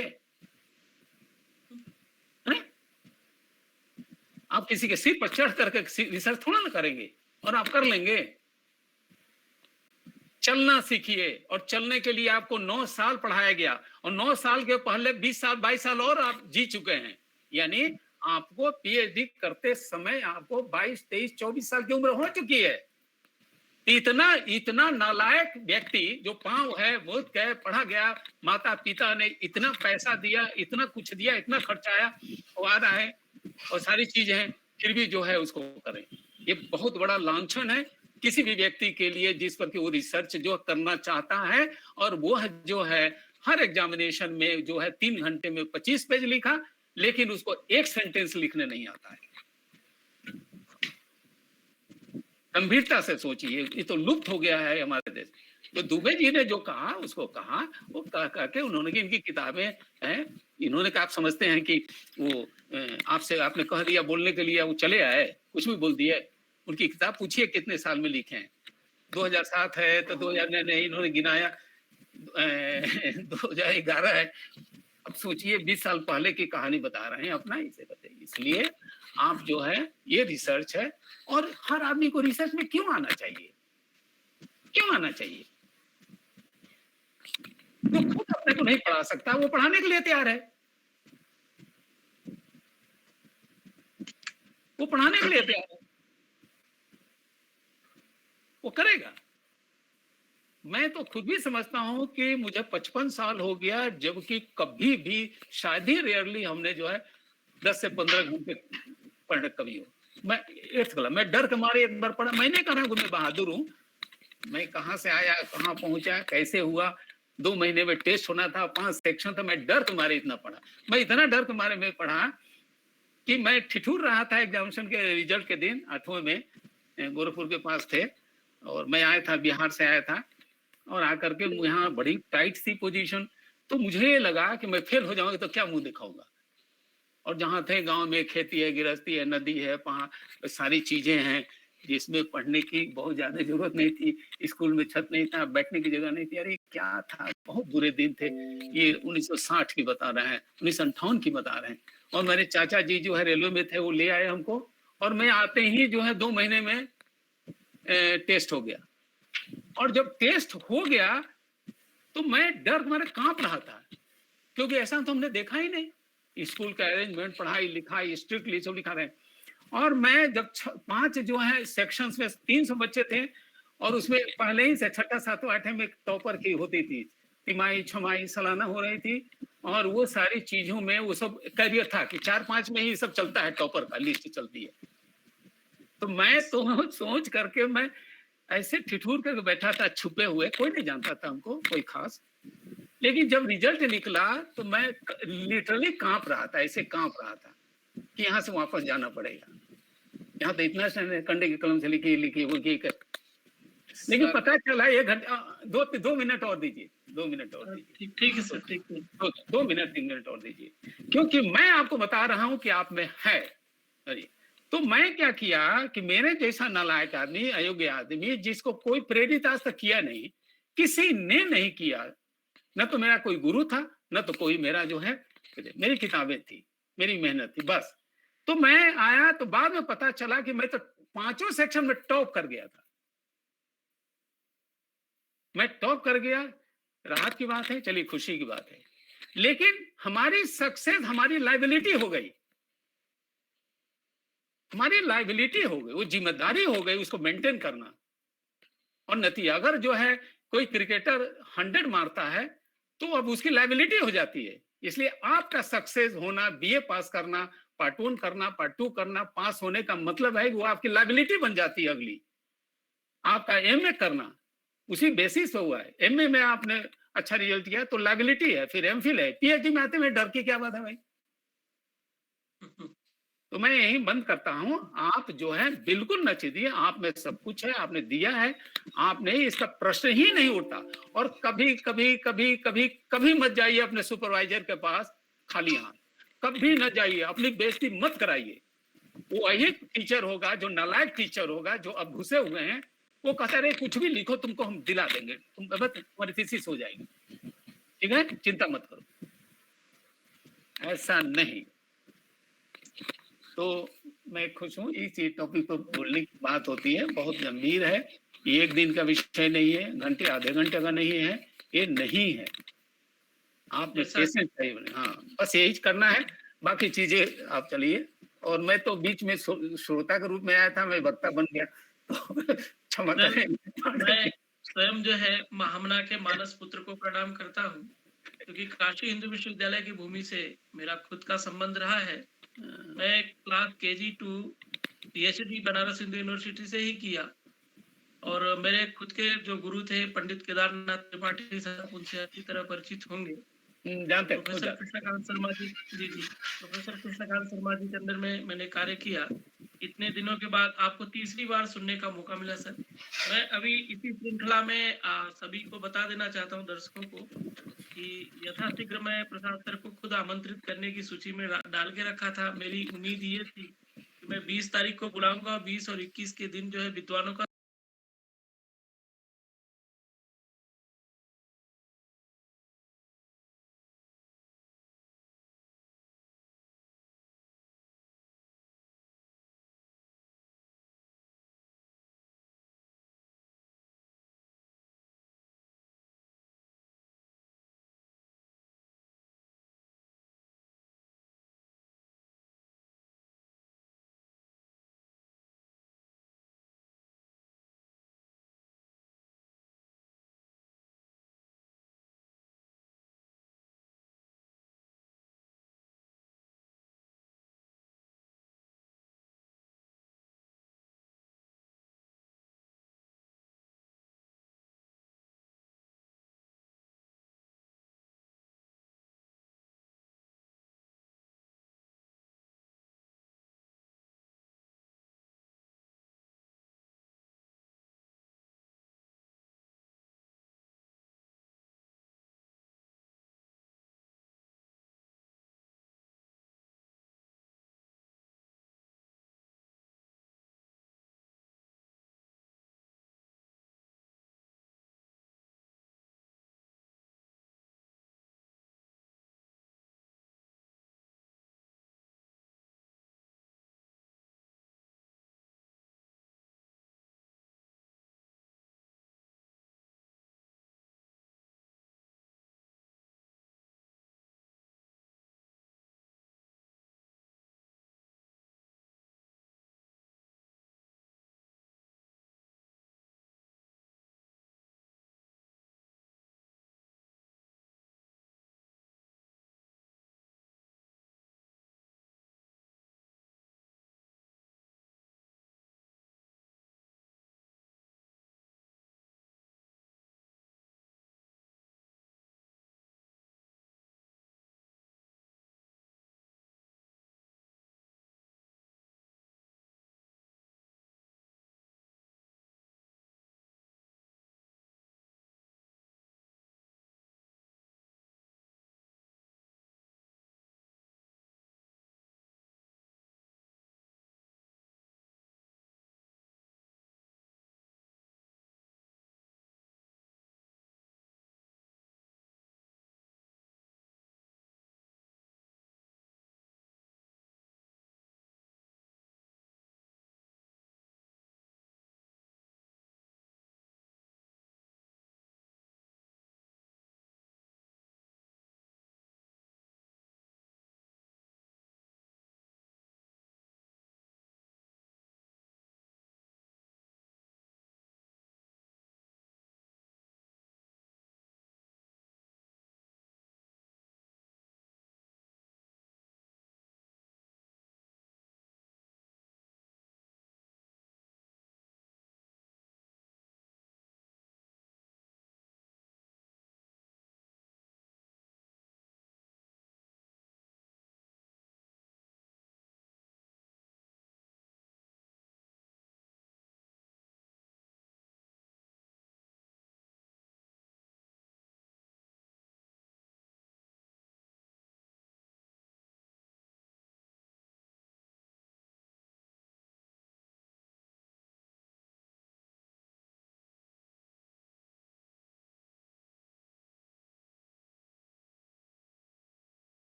आप किसी के सिर पर चढ़ करके रिसर्च थोड़ा ना करेंगे, और आप कर लेंगे। चलना सीखिए, और चलने के लिए आपको 9 साल पढ़ाया गया, और 9 साल के पहले 20 साल 22 साल और आप जी चुके हैं। यानी आपको PhD करते समय आपको 22, 23, 24 साल की उम्र हो चुकी है। इतना इतना नालायक व्यक्ति जो पांव है, बहुत गए, पढ़ा गया, माता पिता ने इतना पैसा दिया, इतना कुछ दिया, इतना खर्चाया, वो आ रहा है और सारी चीजें हैं, फिर भी जो है उसको करें। ये बहुत बड़ा लांछन है किसी भी व्यक्ति के लिए जिस पर कि वो रिसर्च जो करना चाहता है, और वो जो है हर एग्जामिनेशन में जो है 3 घंटे में 25 पेज लिखा, लेकिन उसको एक सेंटेंस लिखने नहीं आता है। गंभीरता से सोचिए, ये तो लुप्त हो गया है हमारे देश। तो दुबे जी ने जो कहा उसको कहा, वो कह के उन्होंने कि इनकी किताबें हैं, इन्होंने कहा आप समझते हैं कि वो आपसे आपने कह दिया बोलने के लिए वो चले आए, कुछ भी बोल दिए। उनकी किताब पूछिए कितने साल में लिखे हैं, 2007 है तो 2000 नहीं, इन्होंने गिनाया 2011 है। अब सोचिए 20 साल पहले की कहानी बता रहे हैं अपना, इसे बताइए। इसलिए आप जो है ये रिसर्च है, और हर आदमी को रिसर्च में क्यों आना चाहिए, क्यों आना चाहिए? जो खुद अपने को नहीं पढ़ा सकता वो पढ़ाने के लिए तैयार है, वो पढ़ाने के लिए तैयार है, वो करेगा। मैं तो खुद भी समझता हूं कि मुझे 55 साल हो गया, जबकि कभी भी शायद ही रेयरली हमने जो है 10 से 15 घंटे पढ़ने कभी हो। मैं 8th क्लास, मैं डर के मारे एक बार पढ़ा, मैंने कहा मैं बहादुर हूँ, मैं कहाँ से आया, कहाँ पहुंचा, कैसे हुआ, 2 महीने में टेस्ट होना था, 5 सेक्शन था, मैं डर के मारे इतना पढ़ा। मैं इतना डर के मारे में पढ़ा कि मैं ठिठुर रहा था एग्जामिनेशन के रिजल्ट के दिन, 8वें में, गोरखपुर के पास थे, और मैं आया था, बिहार से आया था, और आकर के यहाँ बड़ी टाइट सी पोजीशन, तो मुझे लगा कि मैं फेल हो जाऊंगा तो क्या मुंह दिखाऊंगा। और जहाँ थे गांव में खेती है, गृहस्थी है, नदी है, पहाड़, सारी चीजें हैं जिसमें पढ़ने की बहुत ज्यादा जरूरत नहीं थी, स्कूल में छत नहीं था, बैठने की जगह नहीं थी। अरे क्या था, बहुत बुरे दिन थे। ये 1960 की बता रहे हैं, 1958 की बता रहे हैं। और मेरे चाचा जी जो है रेलवे में थे, वो ले आए हमको, और मैं आते ही जो है 2 महीने में टेस्ट हो गया। और जब टेस्ट हो गया तो मैं डर मारे कांप रहा था, क्योंकि ऐसा तो हमने देखा ही नहीं। स्कूल का अरेंजमेंट, पढ़ाई लिखाई स्ट्रिक्टली सब लिखा रहे। और मैं जब 5 जो है सेक्शंस में 300 बच्चे थे, और उसमें पहले ही से 6, 7, 8 में टॉपर की होती थी, तिमाही छमाही सालाना हो रही थी, और वो सारी चीजों में वो सब कैरियर था कि 4-5 में ही सब चलता है, टॉपर का लिस्ट चलती है। तो मैं तो सोच करके मैं ऐसे ठिठुर करके बैठा था, छुपे हुए, कोई नहीं जानता था हमको, कोई खास। लेकिन जब रिजल्ट निकला तो मैं लिटरली कांप रहा था, ऐसे कांप रहा था कि यहाँ से वापस जाना पड़ेगा। यहाँ तो इतना कंडे की कलम से लिखी वो की कर। लेकिन पता चला 1 घंटा 2 मिनट और दीजिए, 2 मिनट और दीजिए। ठीक है सर, ठीक है, 2 मिनट 3 मिनट और दीजिए, क्योंकि मैं आपको बता रहा हूँ कि आप में है। अरे तो मैं क्या किया कि मेरे जैसा नालायक आदमी, अयोग्य आदमी, जिसको कोई प्रेरित आज तक किया नहीं, किसी ने नहीं किया, न तो मेरा कोई गुरु था, न तो कोई मेरा जो है, मेरी किताबें थी, मेरी मेहनत थी, बस। तो मैं आया तो बाद में पता चला कि मैं तो 5 सेक्शन में टॉप कर गया था। मैं टॉप कर गया, राहत की बात है, चलिए खुशी की बात है। लेकिन हमारी सक्सेस हमारी लायबिलिटी हो गई, हमारी लायबिलिटी हो गई, वो जिम्मेदारी हो गई उसको मेंटेन करना। और नतीजा अगर जो है कोई क्रिकेटर 100 मारता है तो अब उसकी लायबिलिटी हो जाती है। इसलिए आपका सक्सेस होना, बीए पास करना, पार्ट 1 करना, पार्ट 2 करना, पास होने का मतलब है कि वो आपकी लायबिलिटी बन जाती है अगली। आपका एमए करना उसी बेसिस पे हुआ है। एमए में आपने अच्छा रिजल्ट किया तो लायबिलिटी है, फिर एमफिल है, पीएचडी में आते में डर की क्या बात है भाई। तो मैं यही बंद करता हूं, आप जो है बिल्कुल न चीजिए, आप में सब कुछ है, आपने दिया है, आपने इसका प्रश्न ही नहीं उठता। और कभी कभी कभी कभी कभी मत जाइए अपने सुपरवाइजर के पास खाली हाथ, कभी न जाइए, अपनी बेइज्जती मत कराइए। वो वही टीचर होगा जो नालायक टीचर होगा, जो अब घुसे हुए हैं, वो कहते रहे कुछ भी लिखो तुमको हम दिला देंगे, तुम तुम्हारी थीसिस हो जाएगी, ठीक है, चिंता मत करो। ऐसा नहीं। तो मैं खुश हूँ, इस टॉपिक पर बोलने की बात होती है, बहुत गंभीर है, ये एक दिन का विषय नहीं है, घंटे आधे घंटे का नहीं है, ये नहीं है। आपने पेशेंस चाहिए, हाँ बस यही करना है, बाकी चीजें आप चलिए। और मैं तो बीच में श्रोता के रूप में आया था, मैं वक्ता बन गया, तो मैं स्वयं जो है महामना के मानस पुत्र को प्रणाम करता हूँ, क्योंकि काशी हिंदू विश्वविद्यालय की भूमि से मेरा खुद का संबंध रहा है। मैं class KG to PhD Banaras Hindu university से ही किया, और मेरे खुद के जो गुरु थे पंडित केदारनाथ त्रिपाठी साहब, उनसे अच्छी तरह परिचित होंगे। जानते हैं, खुद प्रोफेसर जानते कृष्णकांत शर्मा जी, जी प्रोफेसर कृष्णकांत शर्मा जी के अंदर में मैंने कार्य किया। इतने दिनों के बाद आपको तीसरी बार सुनने का मौका मिला सर। मैं अभी इसी श्रृंखला में सभी को बता देना चाहता हूँ, दर्शकों को, कि यथाशीघ्र मैं प्रसाद सर को खुद आमंत्रित करने की सूची में डाल के रखा था। मेरी उम्मीद ये थी कि मैं 20 तारीख को बुलाऊंगा, 20 और 21 के दिन जो है विद्वानों का